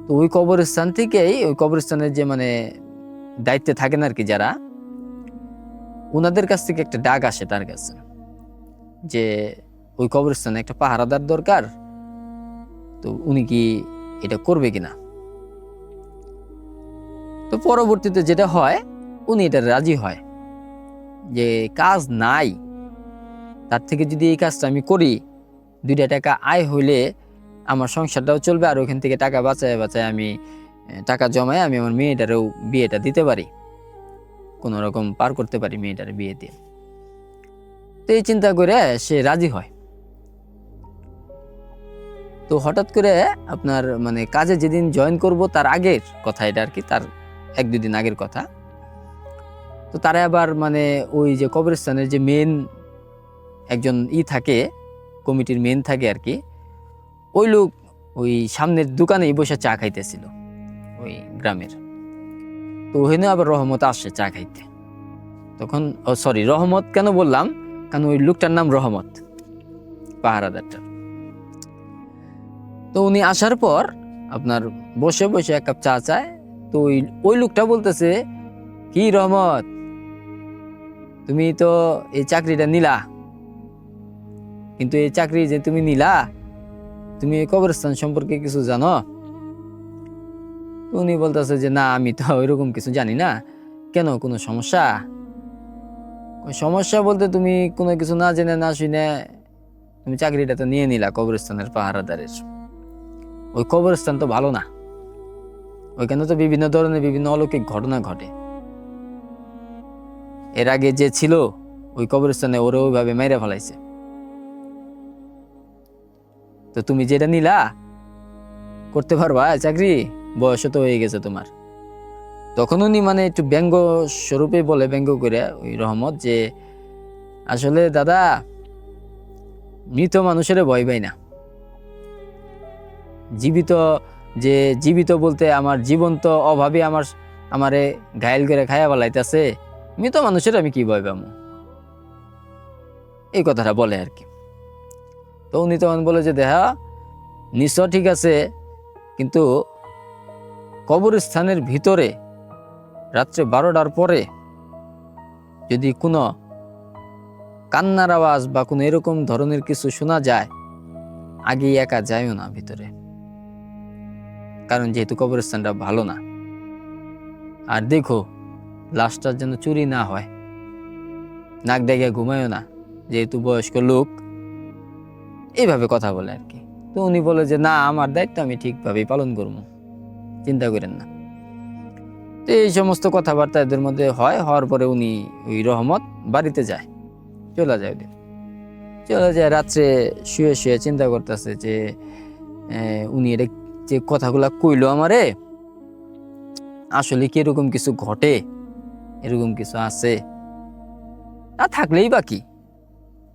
তো ওই কবরস্থান থেকেই, ওই কবরস্থানের যে মানে দায়িত্বে থাকেন আর কি যারা, ওনাদের কাছ থেকে একটা ডাক আসে তার কাছে যে ওই কবরস্থানে একটা পাহারাদার দরকার, তো উনি কি এটা করবে কিনা। তো পরবর্তীতে যেটা হয়, উনি এটা রাজি হয় যে কাজ নাই, তার থেকে যদি এই কাজটা আমি করি, 2টা টাকা আয় হইলে আমার সংসারটাও চলবে, আর ওইখান থেকে টাকা বাঁচায় বাঁচায় আমি টাকা জমায় আমি আমার মেয়েটারও বিয়েটা দিতে পারি, কোনো রকম পার করতে পারি মেয়েটার বিয়ে দিয়ে। তো এই চিন্তা করে সে রাজি হয়। তো হঠাৎ করে আপনার মানে কাজে যেদিন জয়েন করব তার আগের কথা এটা আর কি, তার 1-2 দিন আগের কথা। তো তারা আবার মানে ওই যে কবরস্থানের যে মেন একজন থাকে, কমিটির মেন থাকে আর কি, ওই লোক ওই সামনের দোকানেই বসে চা খাইতেছিল ওই গ্রামের। তো ওখানে আবার রহমত আসছে চা খাইতে। তখন রহমত কেন বললাম, কারণ ওই লোকটার নাম রহমত, পাহারাদারটা। তো উনি আসার পর আপনার বসে বসে 1 কাপ চা চায়। তো ওই লোকটা বলতেছে, কি রহমত, তুমি তো এই চাকরিটা নিলা, কিন্তু এই চাকরি যে তুমি নিলা, তুমি এই কবরস্থান সম্পর্কে কিছু জানো? তো উনি বলতেছে যে না, আমি তো ওইরকম কিছু জানি না। কেন, কোনো সমস্যা? সমস্যা বলতে তুমি কোনো কিছু না জেনে না শুনে তুমি চাকরিটা তো নিয়ে নিলা কবরস্থানের পাহারাদারের। ওই কবরস্থান তো ভালো না, ওইখানে তো বিভিন্ন ধরনের বিভিন্ন অলৌকিক ঘটনা ঘটে। এর আগে যে ছিল ওই কবরস্থানে, ওরা ওইভাবে মেরে ফেলাইছে। তো তুমি যেটা নিলা, করতে পারবা চাকরি? বয়স তো হয়ে গেছে তোমার। তখন উনি মানে একটু ব্যঙ্গ স্বরূপে বলে, ব্যঙ্গ করে ওই রহমত, যে আসলে দাদা, মৃত মানুষের ভয় পাই না, জীবিত বলতে আমার জীবন্ত অভাবে আমারে ঘায়েল করে খায়া ফেলাইতেছে, মৃত মানুষের আমি কি ভয় পাবো, এই কথাটা বলে আর কি। তো উনি তখন বলে যে দেখা, নিশ্চয় ঠিক আছে, কিন্তু কবরস্থানের ভিতরে রাত্রে 12টার পরে যদি কোনো কান্নার আওয়াজ বা কোনো এরকম ধরনের কিছু শোনা যায়, আগে একা যাইও না ভিতরে, কারণ যেহেতু কবরস্থানটা ভালো না। আর দেখো লাশটার যেন চুরি না হয়, নাক ডেকে ঘুমায়ও না, যেহেতু বয়স্ক লোক, এইভাবে কথা বলে আর কি। তো উনি বলে যে না, আমার দায়িত্ব আমি ঠিকভাবেই পালন করবো, চিন্তা করেন না। তো এই সমস্ত কথাবার্তা এদের মধ্যে হওয়ার পরে উনি ওই রহমত বাড়িতে যায়, চলে যায়। ওদিন চলে যায়, রাত্রে শুয়ে শুয়ে চিন্তা করতেছে যে উনি এটা যে কথাগুলা কইলো আমারে, আসলে কি এরকম কিছু ঘটে, এরকম কিছু আছে, তা থাকলেই বাকি,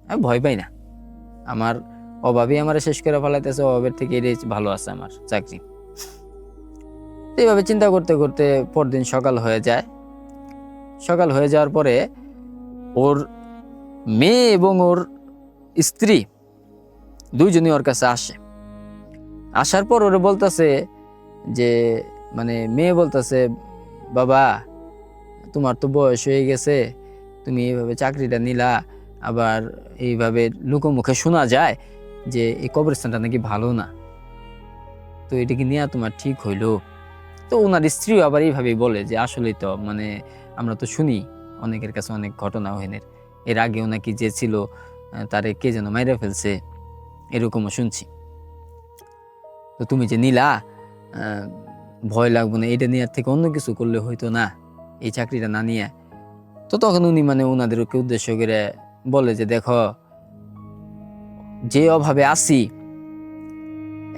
আমি ভয় পাই না। আমার অভাবই আমার শেষ করে ফেলাইতেছে, অভাবের থেকে এটাই ভালো আছে আমার চাকরি। এইভাবে চিন্তা করতে করতে পরদিন সকাল হয়ে যায়। সকাল হয়ে যাওয়ার পরে ওর মেয়ে এবং ওর স্ত্রী দুইজনই ওর কাছে আসে। আসার পর ওরে বলতেছে যে, মানে মেয়ে বলতেছে, বাবা তোমার তো বয়স হয়ে গেছে, তুমি এইভাবে চাকরিটা নিলা, আবার এইভাবে লোকমুখে শোনা যায় যে এই কবরস্থানটা নাকি ভালো না, তো এটা কি নেওয়া তোমার ঠিক হইলো? তো ওনার স্ত্রীও আবার এইভাবেই বলে যে আসলেই তো, মানে আমরা তো শুনি অনেকের কাছে অনেক ঘটনা ওহেনের, এর আগেও নাকি যে ছিল তারে কে যেন মাইরা ফেলছে, এরকমও শুনছি। তো তুমি যে নিলা, ভয় লাগবে না? এটা নেওয়ার থেকে অন্য কিছু করলে হইতো না, এই চাকরিটা না নিয়ে? তো তখন উনি মানে ওনাদেরকে উদ্দেশ্য করে বলে যে দেখো, যে অভাবে আসি,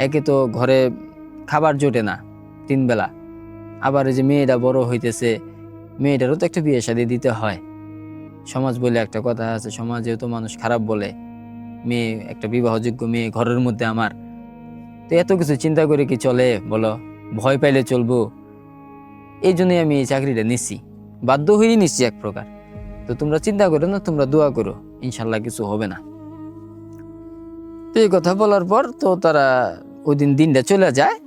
একে তো ঘরে খাবার জোটে না 3 বেলা, আবার এই যে মেয়েটা বড় হইতেছে, মেয়েটারও তো একটা বিয়ে শাদী দিতে হয়। সমাজ বলে একটা কথা আছে, সমাজেও তো মানুষ খারাপ বলে, মেয়ে একটা বিবাহযোগ্য মেয়ে ঘরের মধ্যে আমার, তো এত কিছু চিন্তা করে কি চলে বলো? ভয় পাইলে চলবো? এই জন্যই আমি এই চাকরিটা নিচ্ছি, বাধ্য হয়েই নিচ্ছি এক প্রকার। তো তোমরা চিন্তা করো না, তোমরা দোয়া করো, ইনশাল্লাহ কিছু হবে না। তো এই কথা বলার পর তো তারা ওই দিনটা চলে যায়।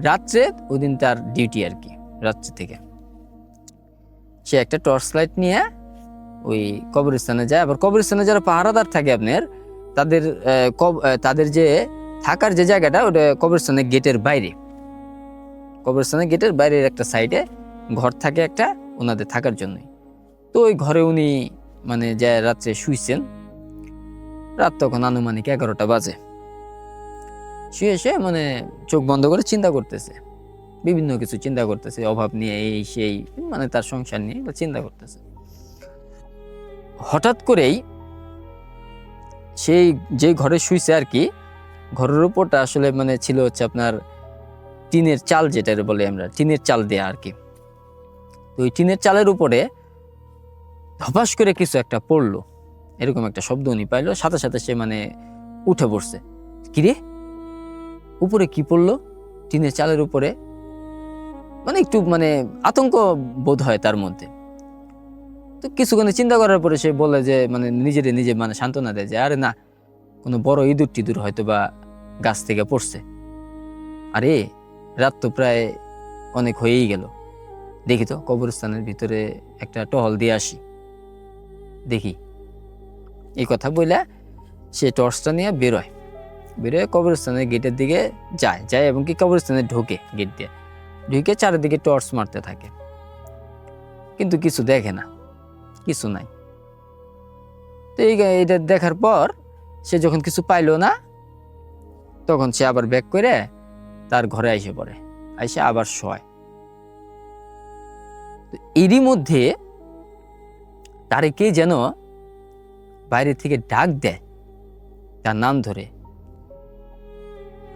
রাত্রে ওই দিন তার ডিউটি আর কি, রাত্রে থেকে সে একটা টর্চ লাইট নিয়ে ওই কবরস্থানে যায়। আবার কবরস্থানে যারা পাহারাদার থাকে আপনার, তাদের যে থাকার যে জায়গাটা, ওটা কবরস্থানের গেটের বাইরে, কবরস্থানের গেটের বাইরের একটা সাইডে ঘর থাকে একটা ওনাদের থাকার জন্যই। তো ওই ঘরে উনি মানে যায় রাত্রে শুইছেন। রাত তখন আনুমানিক 11টা বাজে। শুয়ে মানে চোখ বন্ধ করে চিন্তা করতেছে, বিভিন্ন কিছু চিন্তা করতেছে, অভাব নিয়ে, এই সেই, মানে তার সংসার নিয়ে চিন্তা করতেছে। হঠাৎ করেই সেই যে ঘরে শুইছে আর কি, ঘরের উপরটা আসলে মানে ছিল হচ্ছে আপনার টিনের চাল, যেটা বলে আমরা টিনের চাল দেয়া আর কি। তো ওই টিনের চালের উপরে ধপাস করে কিছু একটা পড়লো, এরকম একটা শব্দ উনি পাইলো। সাথে সাথে সে মানে উঠে পড়ছে, কিরে উপরে কি পড়লো টিনের চালের উপরে, মানে একটু মানে আতঙ্ক বোধ হয় তার মধ্যে। তো কিছুক্ষণ চিন্তা করার পরে সে বলে যে, মানে নিজে মানে সান্ত্বনা দেয় যে আরে না, কোনো বড় ইঁদুর টিঁদুর হয়তো বা গাছ থেকে পড়ছে, আরে রাত তো প্রায় অনেক হয়েই গেল, দেখি তো কবরস্থানের ভিতরে একটা টহল দিয়ে আসি, দেখি। এই কথা বলে সে টর্চটা নিয়ে বেরোয় কবরস্থানের গেটের দিকে যায় এবং কি কবরস্থানে ঢোকে, গেট দিয়ে ঢুকে চারিদিকে টর্চ মারতে থাকে, কিন্তু কিছু দেখে না, কিছু নাই। তো এইটা দেখার পর সে যখন কিছু পাইলো না, তখন সে আবার ব্যাক করে তার ঘরে এসে পড়ে, এসে আবার শোয়। এরই মধ্যে তারে কে যেন বাইরে থেকে ডাক দেয় তার নাম ধরে,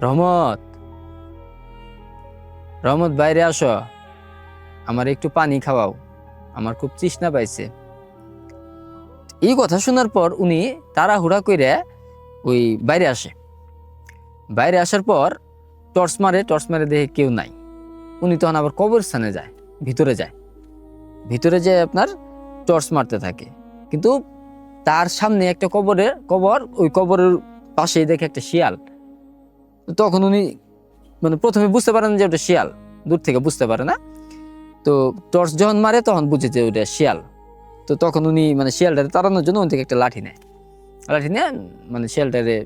রহমত, রহমত বাইরে আসো, আমার একটু পানি খাওয়াও, আমার খুব তৃষ্ণা পাইছে। এই কথা শোনার পর উনি তাড়াহুড়া করে ওই বাইরে আসে। বাইরে আসার পর টর্চ মারে দেখে কেউ নাই। উনি তখন আবার কবরস্থানে যায়, ভিতরে যায় আপনার টর্চ মারতে থাকে, কিন্তু তার সামনে একটা কবর, ওই কবরের পাশেই দেখে একটা শিয়াল। তখন উনি মানে প্রথমে বুঝতে পারেন যে ওটা শিয়াল, দূর থেকে বুঝতে পারে না। তো টর্চ যখন মারে তখন বুঝে যে ওটা শিয়াল। তো তখন উনি মানে শিয়ালটারে তাড়ানোর জন্য ওই থেকে একটা লাঠি নিয়ে মানে শিয়ালটারে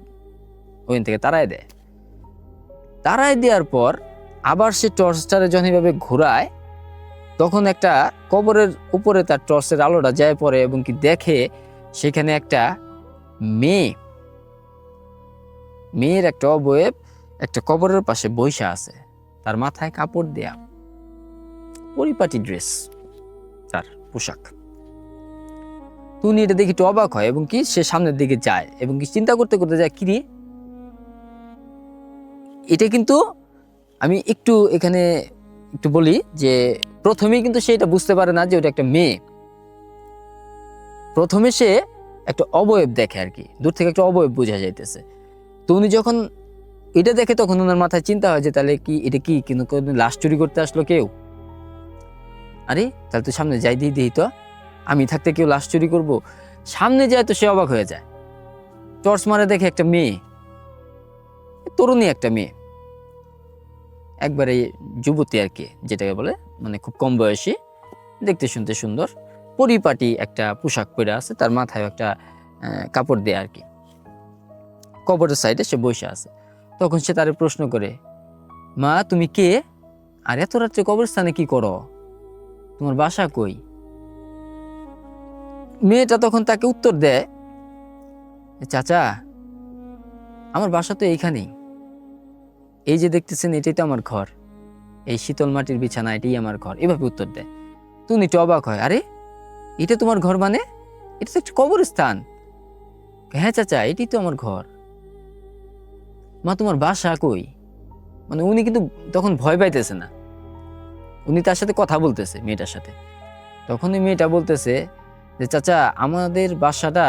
ওই থেকে তাড়ায় দেওয়ার পর আবার সে টর্চটারে যখন এইভাবে ঘোরায়, তখন একটা কবরের উপরে তার টর্চের আলোটা যায় পড়ে এবং কি দেখে সেখানে একটা মেয়ের একটা অবয়ব একটা কবরের পাশে বইসা আছে, তার মাথায় কাপড় দেয়া, পরিপাটি ড্রেস, তার পোশাক। তুমি এটা দেখে একটু অবাক হয় এবং কি সে সামনের দিকে যায় এবং কি চিন্তা করতে করতে যায়, কি রে, এটা কিন্তু আমি একটু এখানে একটু বলি যে প্রথমেই কিন্তু সে এটা বুঝতে পারে না যে ওটা একটা মেয়ে। প্রথমে সে একটা অবয়ব দেখে আর কি, দূর থেকে একটা অবয়ব বোঝা যাইতেছে। তো উনি যখন এটা দেখে তখন ওনার মাথায় চিন্তা হয় যে তাহলে কি এটা কি কিন্তু লাশ চুরি করতে আসলো কেউ? আরে তাহলে তো সামনে যাই দিই তো, আমি থাকতে কেউ লাশ চুরি করব? সামনে যায় তো সে অবাক হয়ে যায়, টর্চ মারে দেখে একটা মেয়ে, তরুণী একটা মেয়ে, একবারে যুবতী আর কি, যেটাকে বলে, মানে খুব কম বয়সী, দেখতে শুনতে সুন্দর, পরিপাটি একটা পোশাক পরে আছে, তার মাথায় একটা কাপড় দেয়া আর কি, কবরের সাইডে সে বসে আছে। তখন সে তারে প্রশ্ন করে, মা তুমি কে, আর এত রাত্রে কবরস্থানে কি করো, তোমার বাসা কই? মেয়েটা তখন তাকে উত্তর দেয়, চাচা আমার বাসা তো এইখানেই, এই যে দেখতেছেন এটাই তো আমার ঘর, এই শীতল মাটির বিছানা এটাই আমার ঘর, এভাবে উত্তর দেয়। তুমি একটু অবাক হয়, আরে এটা তোমার ঘর মানে, এটা তো একটা কবরস্থান। হ্যাঁ চাচা এটাই তো আমার ঘর। মা তোমার বাসা কই? মানে উনি কিন্তু তখন ভয় পাইতেছে না, উনি তার সাথে কথা বলতেছে মেয়েটার সাথে। তখনই মেয়েটা বলতেছে যে চাচা আমাদের বাসাটা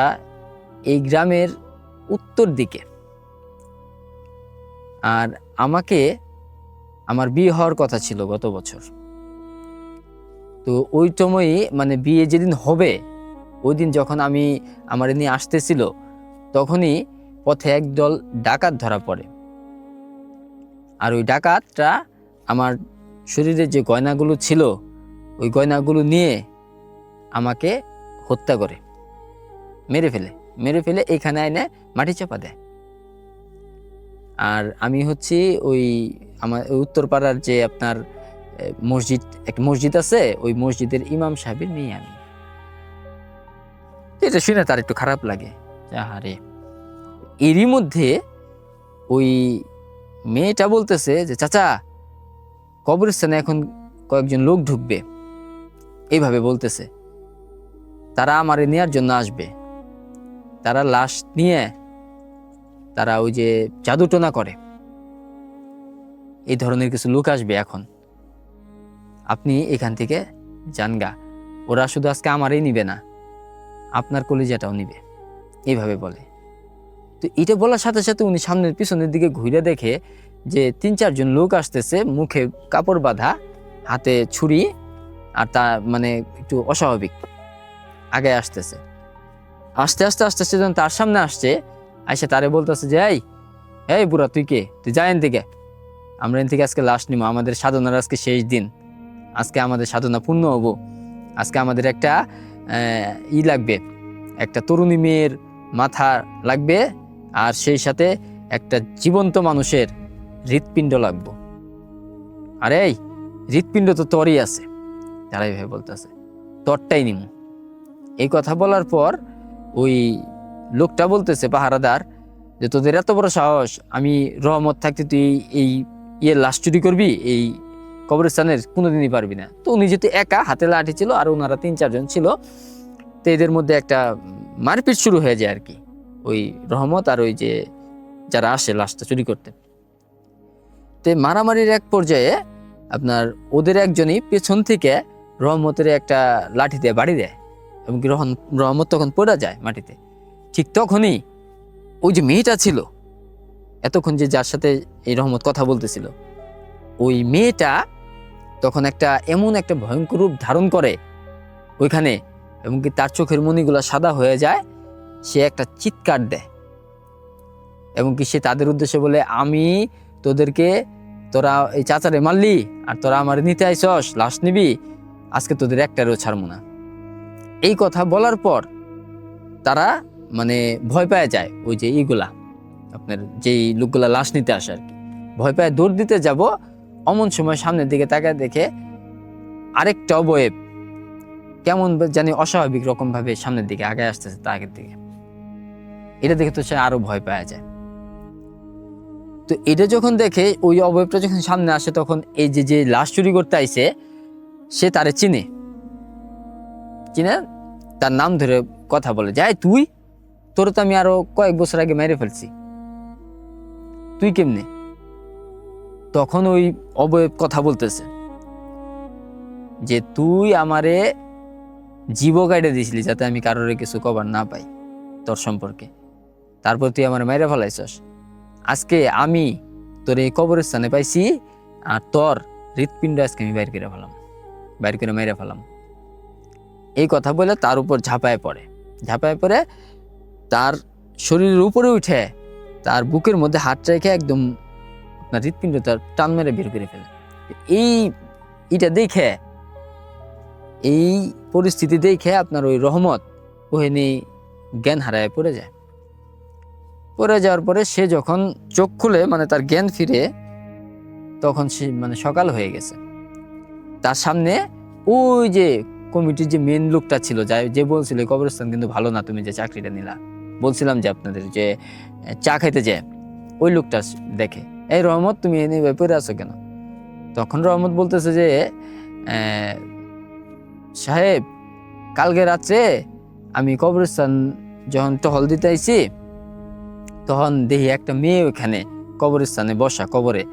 এই গ্রামের উত্তর দিকে, আর আমার বিয়ে হওয়ার কথা ছিল গত বছর। তো ওই সময়ই মানে বিয়ে যেদিন হবে ওই দিন যখন আমার নিয়ে আসতেছিল, তখনই পথে একদল ডাকাত ধরা পড়ে। আর ওই ডাকাতরা আমার শরীরে যে গয়নাগুলো ছিল ওই গয়নাগুলো নিয়ে আমাকে হত্যা করে, মেরে ফেলে এখানে এনে মাটি চাপা দেয়। আর আমি হচ্ছি ওই আমার উত্তরপাড়ার যে আপনার একটা মসজিদ আছে, ওই মসজিদের ইমাম সাহেবের মেয়ে আমি। এটা শুনে তার একটু খারাপ লাগে, আহারে। এরই মধ্যে ওই মেয়েটা বলতেছে যে চাচা কবরস্থানে এখন কয়েকজন লোক ঢুকবে, এইভাবে বলতেছে, তারা আমারে নেয়ার জন্য আসবে, তারা লাশ নিয়ে তারা ওই যে জাদুটোনা করে, এই ধরনের কিছু লোক আসবে, এখন আপনি এখান থেকে জানগা, ওরা শুধু আজকে আমারই নিবে না, আপনার কলিজাটাও নিবে, এইভাবে বলে। তো এটা বলার সাথে সাথে উনি সামনের পিছনের দিকে ঘুরে দেখে যে 3-4 জন লোক আসতেছে, মুখে কাপড় বাঁধা, হাতে ছুরি, আর তা মানে একটু অস্বাভাবিক আগে আসতেছে। আস্তে আস্তে আস্তে আস্তে যখন তার সামনে আসছে, আইসা তারে বলতেছে যে এই বুড়া তুই কে, তুই যা এন থেকে, আমরা এন থেকে আজকে লাশ নিব, আমাদের সাধনার আজকে শেষ দিন, আজকে আমাদের সাধনা পূর্ণ হবো, আজকে আমাদের একটা লাগবে, একটা তরুণী মেয়ের মাথা লাগবে, আর সেই সাথে একটা জীবন্ত মানুষের হৃৎপিণ্ড লাগবে। আরে এই হৃৎপিণ্ড তো তোরই আছে, তারা এইভাবে বলতেছে, তোরটাই নিম। এই কথা বলার পর ওই লোকটা বলতেছে পাহারাদার যে তোদের এত বড় সাহস, আমি রহমত থাকতে তুই এই লাশ চুরি করবি এই কবরস্থানের, কোনোদিনই পারবি না। তো উনি যেহেতু একা, হাতে লাঠি ছিল, আর ওনারা 3-4 জন ছিল, তো এদের মধ্যে একটা মারপিট শুরু হয়ে যায় আর কি, ওই রহমত আর ওই যে যারা আসে লাশটা চুরি করতে। তো মারামারির এক পর্যায়ে আপনার ওদের একজনই পেছন থেকে রহমতের একটা লাঠি দিয়ে বাড়ি দেয় এবং কি রহমত তখন পড়ে যায় মাটিতে। ঠিক তখনই ওই যে মেয়েটা ছিল এতক্ষণ যে যার সাথে এই রহমত কথা বলতেছিল, ওই মেয়েটা তখন এমন একটা ভয়ঙ্কর রূপ ধারণ করে ওইখানে, এবং কি তার চোখের মণিগুলা সাদা হয়ে যায়, সে একটা চিৎকার দেয় এবং কি সে তাদের উদ্দেশ্যে বলে, আমি তোরা এই চাচারে মারলি আর তোরা আমার নিতে আইসস, লাশ নিবি, আজকে তোদের একটারও ছাড়বো না। এই কথা বলার পর তারা মানে ভয় পেয়ে যায়, ওই যে আপনার যেই লোকগুলা লাশ নিতে আসে আর কি, ভয় পেয়ে দৌড় দিতে যাব, অমন সময় সামনের দিকে তাকায় দেখে আরেকটা অবয়ব কেমন জানি অস্বাভাবিক রকম ভাবে সামনের দিকে আগে আসতেছে তাকের দিকে। এটা দেখে তো সে আরো ভয় পাওয়া যায়। তো এটা যখন দেখে, ওই অবয়বটা যখন সামনে আসে, তখন এই যে যে লাশ চুরি করতে আইছে সে তারে চিনে, তার নাম ধরে কথা বলে, যাই তুই, তোর তো আমি আরো কয়েক বছর আগে মেরে ফেলছি, তুই কেমনে? তখন ওই অবয়ব কথা বলতেছে যে তুই আমারে জীব কাইটে দিছিলি যাতে আমি কারোর কিছু কবার না পাই তোর সম্পর্কে, তারপর তুই আমার মেরে ফেলাইছস। আজকে আমি তোর এই কবরস্থানে পাইছি, আর তোর হৃৎপিণ্ড আজকে আমি বাইর করে মেরে ফেলাম। এই কথা বলে তার উপর ঝাঁপায় পড়ে তার শরীরের উপরে উঠে তার বুকের মধ্যে হাত রেখে একদম আপনার হৃৎপিণ্ড তার টান মেরে বের করে ফেলে। এইটা দেখে, এই পরিস্থিতি দেখে আপনার ওই রহমত ওহেনি জ্ঞান হারায় পড়ে যায়। পড়ে যাওয়ার পরে সে যখন চোখ খুলে, মানে তার জ্ঞান ফিরে, তখন সে মানে সকাল হয়ে গেছে। তার সামনে ওই যে কমিটির যে মেন লোকটা ছিল, যে বলছিল কবরস্থান কিন্তু ভালো না, তুমি যে চাকরিটা নিলা, বলছিলাম যে আপনাদের যে চা খাইতে যায়, ওই লোকটা দেখে, এই রহমত তুমি এনে পড়ে আছো কেন? তখন রহমত বলতেছে যে সাহেব, কালকে রাত্রে আমি কবরস্থান যখন টহল দিতে আইছি, তখন দেখি একটা মেয়ে ওখানে কবরস্থানে বসা, কবরে,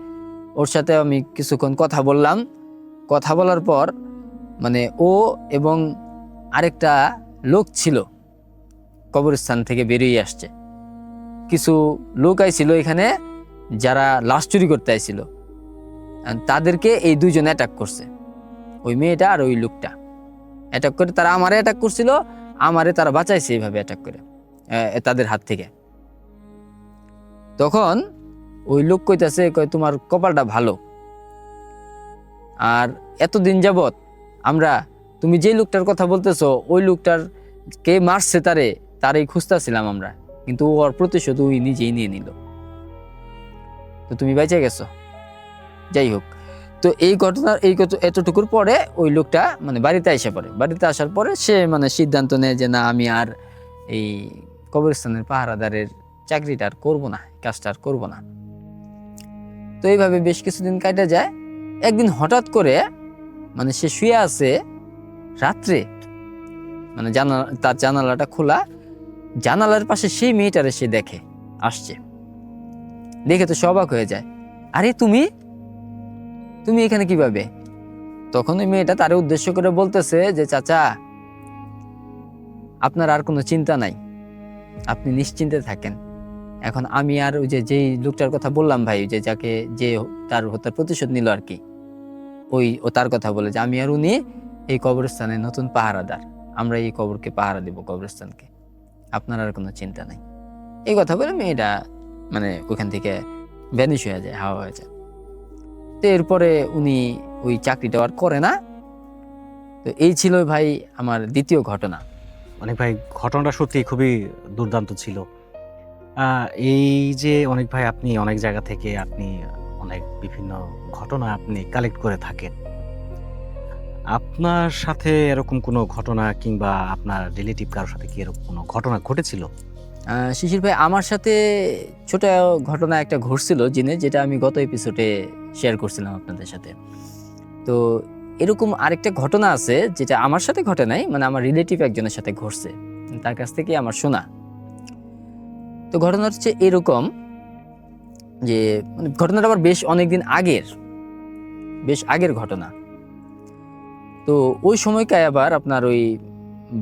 ওর সাথে আমি কিছুক্ষণ কথা বললাম। কথা বলার পর মানে ও এবং আরেকটা লোক ছিল কবরস্থান থেকে বেরিয়ে আসছে। কিছু লোক আইছিল এখানে যারা লাশ চুরি করতে আইছিল, তাদেরকে এই দুইজন অ্যাটাক করছে, ওই মেয়েটা আর ওই লোকটা অ্যাটাক করে। তারা আমারে অ্যাটাক করছিল, আমারে তারা বাঁচাইছে এইভাবে অ্যাটাক করে তাদের হাত থেকে। তখন ওই লোক কইতাছে, তোমার কপালটা ভালো, আর এতদিন যাবত আমরা, তুমি যে লোকটার কথা বলতেছো, ওই লোকটার কে মারছে তারই খুঁজতেছিলাম আমরা, কিন্তু ওর প্রতিশোধ ওই নিজেই নিয়ে নিল, তো তুমি বেঁচে গেছো। যাই হোক, তো এই ঘটনার এতটুকুর পরে ওই লোকটা মানে বাড়িতে আসার পরে সে মানে সিদ্ধান্ত নেয় যে না, আমি আর এই কবরস্থানের পাহারাদারের চাকরিটা আর করবো না, কাজটা আর করবো না। তো এইভাবে বেশ কিছুদিন কাটা যায়। একদিন হঠাৎ করে মানে সে শুয়ে আছে রাত্রে, মানে তার জানালাটা খোলা, জানালার পাশে সেই মেয়েটারে সে দেখে আসছে। দেখে তো সে অবাক হয়ে যায়, আরে তুমি এখানে কিভাবে? তখন ওই মেয়েটা তারে উদ্দেশ্য করে বলতেছে যে চাচা, আপনার আর কোনো চিন্তা নাই, আপনি নিশ্চিন্তে থাকেন। এখন আমি আর ওই যেই লোকটার কথা বললাম ভাই, যে তার হত্যার প্রতিশোধ নিল আর কি, ও তার কথা বলে যে আমি আর উনি এই কবরস্থানের নতুন পাহারাদার, আমরা এই কবরকে পাহারা দেব, কবরস্থানকে, আপনার আর কোনো চিন্তা নাই। এই কথা বলে মেয়েটা মানে ওখান থেকে ভ্যানিশ হয়ে যায়, হাওয়া হয়ে যায়। তো এরপরে উনি ওই চাকরিটা আর করে না। তো এই ছিল ভাই আমার দ্বিতীয় ঘটনা। অনেক ভাই, ঘটনাটা সত্যি খুবই দুর্দান্ত ছিল। এই যে অনেক ভাই, আপনি অনেক জায়গা থেকে আপনি অনেক বিভিন্ন ঘটনা আপনি কালেক্ট করে থাকেন, আপনার সাথে এরকম কোনো ঘটনা কিংবা আপনার রিলেটিভ কারোর সাথে কি এরকম কোনো ঘটনা ঘটেছিল? শিশির ভাই, আমার সাথে ছোট ঘটনা একটা ঘটছিল যেটা আমি গত এপিসোডে শেয়ার করছিলাম আপনাদের সাথে। তো এরকম আরেকটা ঘটনা আছে যেটা আমার সাথে ঘটে নাই, মানে আমার রিলেটিভ একজনের সাথে ঘটছে, তার কাছ থেকে আমার শোনা। তো ঘটনা হচ্ছে এরকম যে মানে ঘটনাটা আবার বেশ আগের ঘটনা। তো ওই সময়কায় আবার আপনার ওই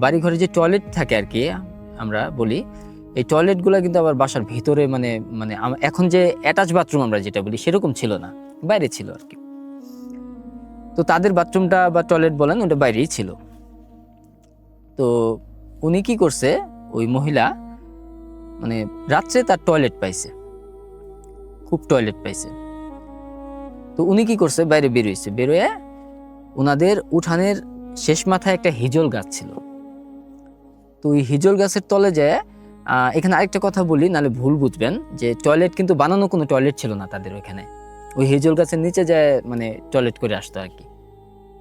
বাড়িঘরে যে টয়লেট থাকে আর কি, আমরা বলি, এই টয়লেটগুলো কিন্তু আবার বাসার ভিতরে মানে এখন যে অ্যাটাচ বাথরুম আমরা যেটা বলি সেরকম ছিল না, বাইরে ছিল আর কি। তো তাদের বাথরুমটা বা টয়লেট বলেন, ওটা বাইরেই ছিল। তো উনি কি করছে, ওই মহিলা মানে রাত্রে তার টয়লেট পাইছে, খুব টয়লেট পাইছে। তো উনি কি করছে, বাইরে বেরোয় ওনাদের উঠানের শেষ মাথায় একটা হিজল গাছ ছিল। তো ওই হিজল গাছের তলে যায়, এখানে আরেকটা কথা বলি নাহলে ভুল বুঝবেন, যে টয়লেট কিন্তু বানানো কোনো টয়লেট ছিল না তাদের ওইখানে, ওই হিজল গাছের নিচে যায় মানে টয়লেট করে আসতো আর কি,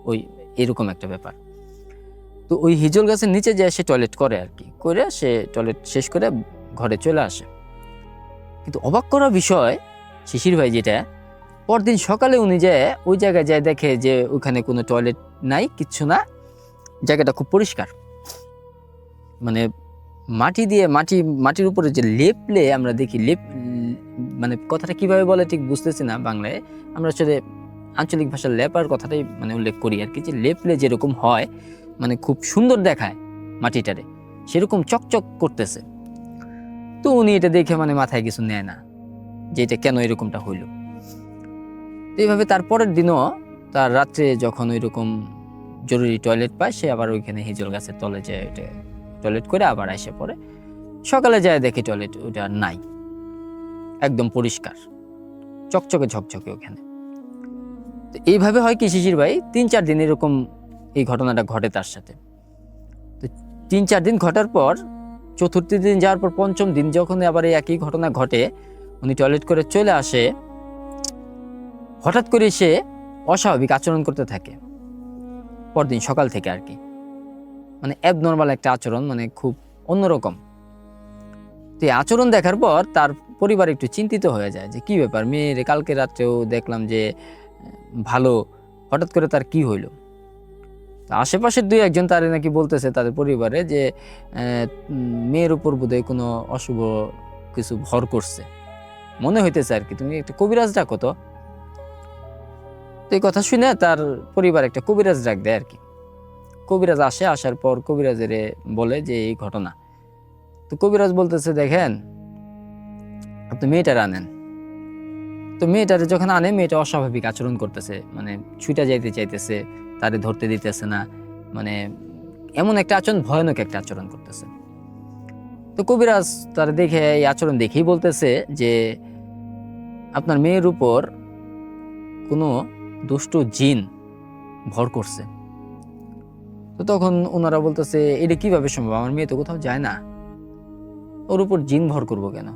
ওই এরকম একটা ব্যাপার। তো ওই হিজল গাছের নিচে যায় সে টয়লেট করে আর কি, করে সে টয়লেট শেষ করে ঘরে চলে আসে। কিন্তু অবাক করা বিষয়, শিশির ভাই যেটা, পরদিন সকালে উনি যে ওই জায়গায় যায় দেখে যে ওখানে কোনো টয়লেট নাই, কিচ্ছু না, জায়গাটা খুব পরিষ্কার। মানে মাটি দিয়ে মাটির উপরে যে লেপলে আমরা দেখি, মানে কথাটা কিভাবে বলে ঠিক বুঝতেছি না বাংলায়, আমরা আসলে আঞ্চলিক ভাষার লেপার কথাটাই মানে উল্লেখ করি আর কি, যে লেপলে যেরকম হয় মানে খুব সুন্দর দেখায় মাটিটারে, সেরকম চকচক করতেছে। তো উনি এটা দেখে মানে মাথায় কিছু নেয় না যে এটা কেন এরকমটা হইল। তো এইভাবে তারপরের দিনও তার রাত্রে যখন ওইরকম জরুরি টয়লেট পায়, সে আবার ওইখানে হিজল গাছের তলে যায় ওইটা টয়লেট করে আবার এসে পড়ে। সকালে যায় দেখি টয়লেট ওইটা নাই, একদম পরিষ্কার চকচকে ঝকঝকে ওখানে। তো এইভাবে হয় কি শিশির ভাই 3-4 দিন এরকম এই ঘটনাটা ঘটে তার সাথে। তো 3-4 দিন ঘটার পর চতুর্থ দিন যাওয়ার পর পঞ্চম দিন যখন আবার এই একই ঘটনা ঘটে, উনি টয়লেট করে চলে আসে, হঠাৎ করে সে অস্বাভাবিক আচরণ করতে থাকে পরদিন সকাল থেকে আর কি, মানে অ্যাবনর্মাল একটা আচরণ, মানে খুব অন্যরকম। তো এই আচরণ দেখার পর তার পরিবার একটু চিন্তিত হয়ে যায় যে কি ব্যাপার, মেয়ের কালকে রাত্রেও দেখলাম যে ভালো, হঠাৎ করে তার কি হইলো। তো আশেপাশের 2-1 তারে নাকি বলতেছে তাদের পরিবারে যে মেয়ের উপর বোধহয় কোনো অশুভ কিছু ভর করছে মনে হইতেছে আর কি, তুমি একটা কবিরাজ ডাকো তো। তো এই কথা শুনে তার পরিবার একটা কবিরাজ ডাক দেয় আর কি। কবিরাজ আসে, আসার পর কবিরাজের বলে যে এই ঘটনা। তো কবিরাজ বলতেছে দেখেন আপনি মেয়েটার আনেন। তো মেয়েটারে যখন আনে, মেয়েটা অস্বাভাবিক আচরণ করতেছে, মানে ছুটে যাইতে চাইতেছে, তারে ধরতে দিতেছে না, মানে এমন একটা আচরণ, ভয়ানক একটা আচরণ করতেছে। তো কবিরাজ তার দেখে এই আচরণ দেখেই বলতেছে যে আপনার মেয়ের উপর কোনো দুষ্ট জিন ভর করছে। তো তখন ওনারা বলতেছে এটা কিভাবে সম্ভব, আমার মেয়ে তো কোথাও যায় না, ওর উপর জিন ভর করবো কেন?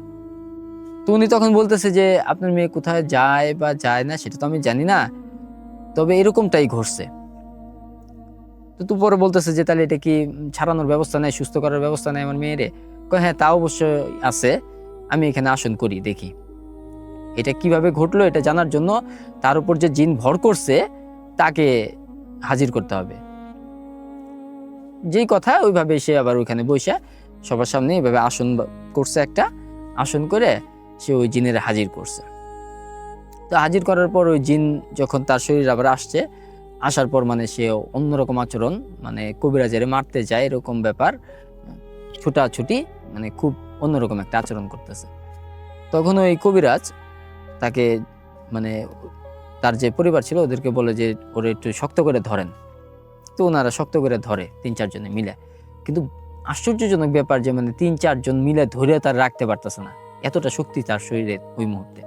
তো উনি তখন বলতেছে যে আপনার মেয়ে কোথায় যায় বা যায় না সেটা তো আমি জানি না, তবে এরকমটাই ঘটছে। তো পরে বলতেছে যে তাহলে এটা কি ছাড়ানোর ব্যবস্থা নেই, সুস্থ করার ব্যবস্থা নেই আমার মেয়েরে? কয় হ্যাঁ তা অবশ্যই আছে, আমি এখানে আসন করি, দেখি এটা কিভাবে ঘটলো এটা জানার জন্য তার উপর যে জিন ভর করছে তাকে হাজির করতে হবে। যেই কথা ওইভাবে সে আবার ওইখানে বসে সবার সামনে এইভাবে আসন করছে, একটা আসন করে সে ওই জিনের হাজির করছে। তো হাজির করার পর ওই জিন যখন তার শরীর আবার আসছে, আসার পর মানে সে অন্যরকম আচরণ, মানে কবিরাজের মারতে যায় এরকম ব্যাপার, ছুটাছুটি, মানে খুব অন্যরকম একটা আচরণ করতেছে। তখন ওই কবিরাজ তাকে, মানে তার যে পরিবার ছিল ওদেরকে বলে যে ওরে একটু শক্ত করে ধরেন। তো ওনারা শক্ত করে ধরে 3-4 জনে মিলে, কিন্তু আশ্চর্যজনক ব্যাপার যে মানে 3-4 জন মিলে ধরে তার রাখতে পারতেছে না, এতটা শক্তি তার শরীরে ওই মুহূর্তে।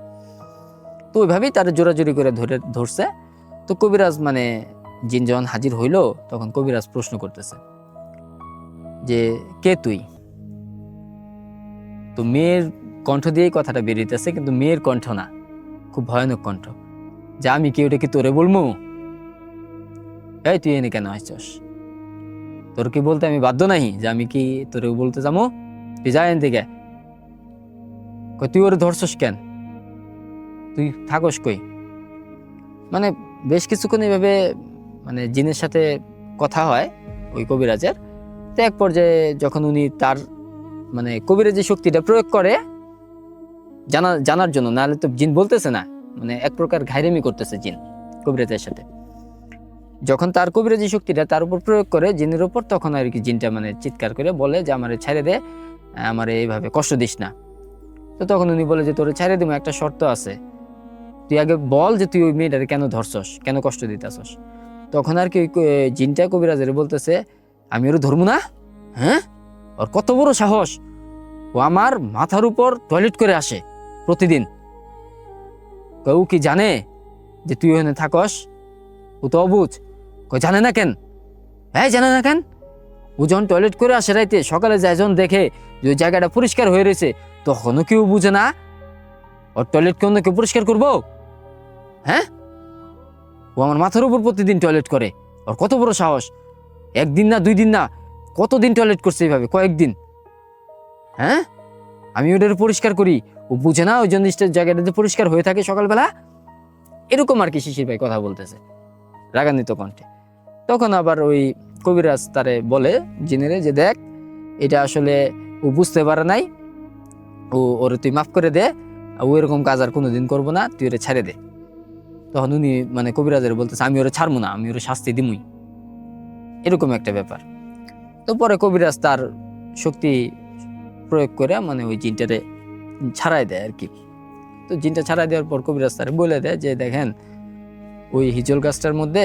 তো ওইভাবেই তারা জোরাজোরি করে ধরছে। তো কবিরাজ মানে জিন যখন হাজির হইল তখন কবিরাজ প্রশ্ন করতেছে যে কে তুই? তো মেয়ের কণ্ঠ দিয়েই কথাটা বেরিয়েছে, কিন্তু মেয়ের কণ্ঠ না, খুব ভয়ানক কণ্ঠ, যে আমি কি ওটা কি তোরে বলবো? এই তুই এনে কেন আসছস? তোর কি বলতে আমি বাধ্য নাহি যে আমি কি তোরে বলতে যাবো? তুই যা এন থেকে। তুই ওরে ধরছস কেন? তুই থাকস কই? মানে বেশ কিছুক্ষণ এইভাবে মানে জিনের সাথে কথা হয় ওই কবিরাজের। তো এক পর্যায়ে যখন উনি তার মানে কবিরাজের শক্তিটা প্রয়োগ করে জানার জন্য, নাহলে তো জিন বলতেছে না, মানে এক প্রকার ঘাইরামি করতেছে জিন কবিরাজের সাথে। যখন তার কবিরাজি শক্তিটা তার উপর প্রয়োগ করে জিনের উপর, তখন আর কি জিনটা মানে চিৎকার করে বলে যে আমারে ছেড়ে দে, আমারে এইভাবে কষ্ট দিস না। তো তখন উনি বলে যে তোরে ছেড়ে দিব, একটা শর্ত আছে, তুই আগে বল যে তুই ওই মেয়েটারে কেন ধরছস, কেন কষ্ট দিতেছস। তখন আর কি ওই জিনটা কবিরাজের বলতেছে আমি ওর ধরবো না? হ্যাঁ, ওর কত বড় সাহস, ও আমার মাথার উপর টয়লেট করে আসে প্রতিদিন। ও কি জানে যে তুই ওখানে থাকস? ও তো অবুঝ। জানে না কেন? হ্যাঁ জানে না কেন? ও যখন টয়লেট করে আসে রাইতে, সকালে যায় যখন দেখে যে ওই জায়গাটা পরিষ্কার হয়ে রয়েছে, তখনও কেউ বুঝে না ওর টয়লেট কেউ না কেউ পরিষ্কার করবো? হ্যাঁ, ও আমার মাথার উপর প্রতিদিন টয়লেট করে, ওর কত বড় সাহস! 1 দিন না 2 দিন না, কতদিন টয়লেট করছে এইভাবে, কয়েকদিন। হ্যাঁ, আমি ওটার পরিষ্কার করি, ও ও বুঝে না ওই জিনিসটা জায়গাটাতে পরিষ্কার হয়ে থাকে সকালবেলা, এরকম আর কি শিশির ভাই কথা বলতেছে রাগান্বিত কণ্ঠে। তখন আবার ওই কবিরাজ তারে বলে জিনেরে যে দেখ এটা আসলে ও বুঝতে পারে নাই, ওরে তুই মাফ করে দে, ও এরকম কাজ আর কোনোদিন করবো না, তুই ওরে ছেড়ে দে। তখন উনি মানে কবিরাজের বলতেছে আমি ওরে ছাড়বো না, আমি ওরে শাস্তি দিমুই, এরকম একটা ব্যাপার। তো পরে কবিরাজ তার শক্তি প্রয়োগ করে মানে ওই জিনটারে ছাড়াই দেয় আর কি। তো জিনটা ছাড়াই দেওয়ার পর কবিরাজ তারে বলে দেয় যে দেখেন ওই হিজল গাছটার মধ্যে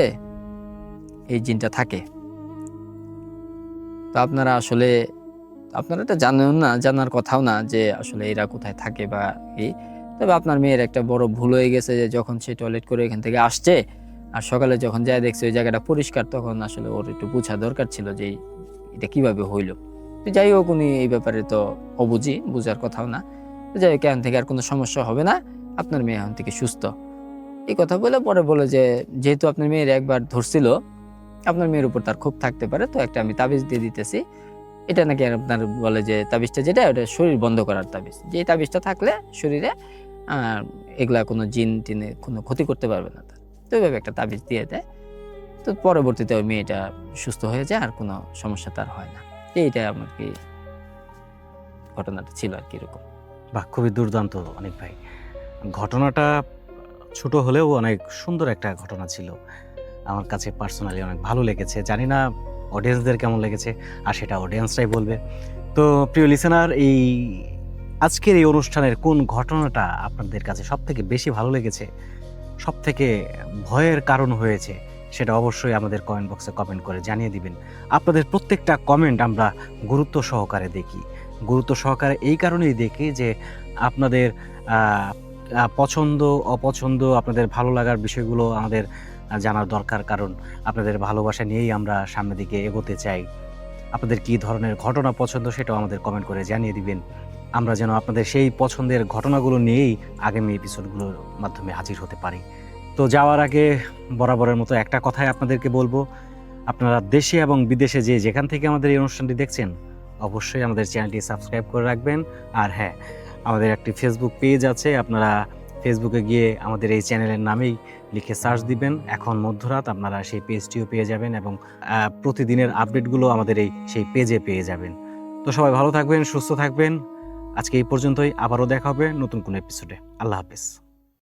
এই জিনটা থাকে, তো আপনারা এটা জানেন না, জানার কথাও না যে আসলে এরা কোথায় থাকে বা এই। তবে আপনার মেয়ের একটা বড় ভুল হয়ে গেছে যে যখন সে টয়লেট করে এখান থেকে আসছে আর সকালে যখন যায় দেখছে ওই জায়গাটা পরিষ্কার, তখন আসলে ওর একটু বোঝা দরকার ছিল যে এটা কিভাবে হইলো। তো যাই হোক উনি এই ব্যাপারে তো অবুঝি, বুঝার কথাও না। তো যাই হোক এখান থেকে আর কোনো সমস্যা হবে না, আপনার মেয়ে এখন থেকে সুস্থ। এই কথা বলে পরে বলে যে যেহেতু আপনার মেয়ের একবার ধরছিল, আপনার মেয়ের উপর তার ক্ষোভ থাকতে পারে, তো একটা আমি তাবিজ দিয়ে দিতেছি। এটা নাকি আপনার বলে যে তাবিজটা যেটা ওটা শরীর বন্ধ করার তাবিজ, যে এই তাবিজটা থাকলে শরীরে এগুলা কোনো জিন টিনে কোনো ক্ষতি করতে পারবে না তার। তো এইভাবে একটা তাবিজ দিয়ে দেয়। তো পরবর্তীতে ওই মেয়েটা সুস্থ হয়ে যায়, আর কোনো সমস্যা তার হয় না। এইটা আমার কি ঘটনাটা ছিল আর কি এরকম। বাহ, খুবই দুর্দান্ত অনেক ভাই। ঘটনাটা ছোট হলেও অনেক সুন্দর একটা ঘটনা ছিল, আমার কাছে পার্সোনালি অনেক ভালো লেগেছে। জানি না অডিয়েন্সদের কেমন লেগেছে, আর সেটা অডিয়েন্সরাই বলবে। তো প্রিয় লিসেনার, এই আজকের এই অনুষ্ঠানের কোন ঘটনাটা আপনাদের কাছে সব থেকে বেশি ভালো লেগেছে, সব থেকে ভয়ের কারণ হয়েছে, সেটা অবশ্যই আমাদের কমেন্ট বক্সে কমেন্ট করে জানিয়ে দিবেন। আপনাদের প্রত্যেকটা কমেন্ট আমরা গুরুত্ব সহকারে দেখি। গুরুত্ব সহকারে এই কারণেই দেখি যে আপনাদের পছন্দ অপছন্দ, আপনাদের ভালো লাগার বিষয়গুলো আমাদের জানার দরকার, কারণ আপনাদের ভালোবাসা নিয়েই আমরা সামনের দিকে এগোতে চাই। আপনাদের কী ধরনের ঘটনা পছন্দ সেটাও আমাদের কমেন্ট করে জানিয়ে দিবেন, আমরা যেন আপনাদের সেই পছন্দের ঘটনাগুলো নিয়েই আগামী এপিসোডগুলোর মাধ্যমে হাজির হতে পারি। তো যাওয়ার আগে বরাবরের মতো একটা কথাই আপনাদেরকে বলবো, আপনারা দেশে এবং বিদেশে যেখান থেকে আমাদের এই অনুষ্ঠানটি দেখছেন অবশ্যই আমাদের চ্যানেলটি সাবস্ক্রাইব করে রাখবেন। আর হ্যাঁ, আমাদের একটি ফেসবুক পেজ আছে, আপনারা ফেসবুকে গিয়ে আমাদের এই চ্যানেলের নামেই লিখে সার্চ দিবেন এখন মধ্যরাত, আপনারা সেই পেজটিও পেয়ে যাবেন এবং প্রতিদিনের আপডেটগুলো আমাদের সেই পেজে পেয়ে যাবেন। তো সবাই ভালো থাকবেন, সুস্থ থাকবেন। আজকে এই পর্যন্তই, আবারও দেখা হবে নতুন কোনো এপিসোডে। আল্লাহ হাফেজ।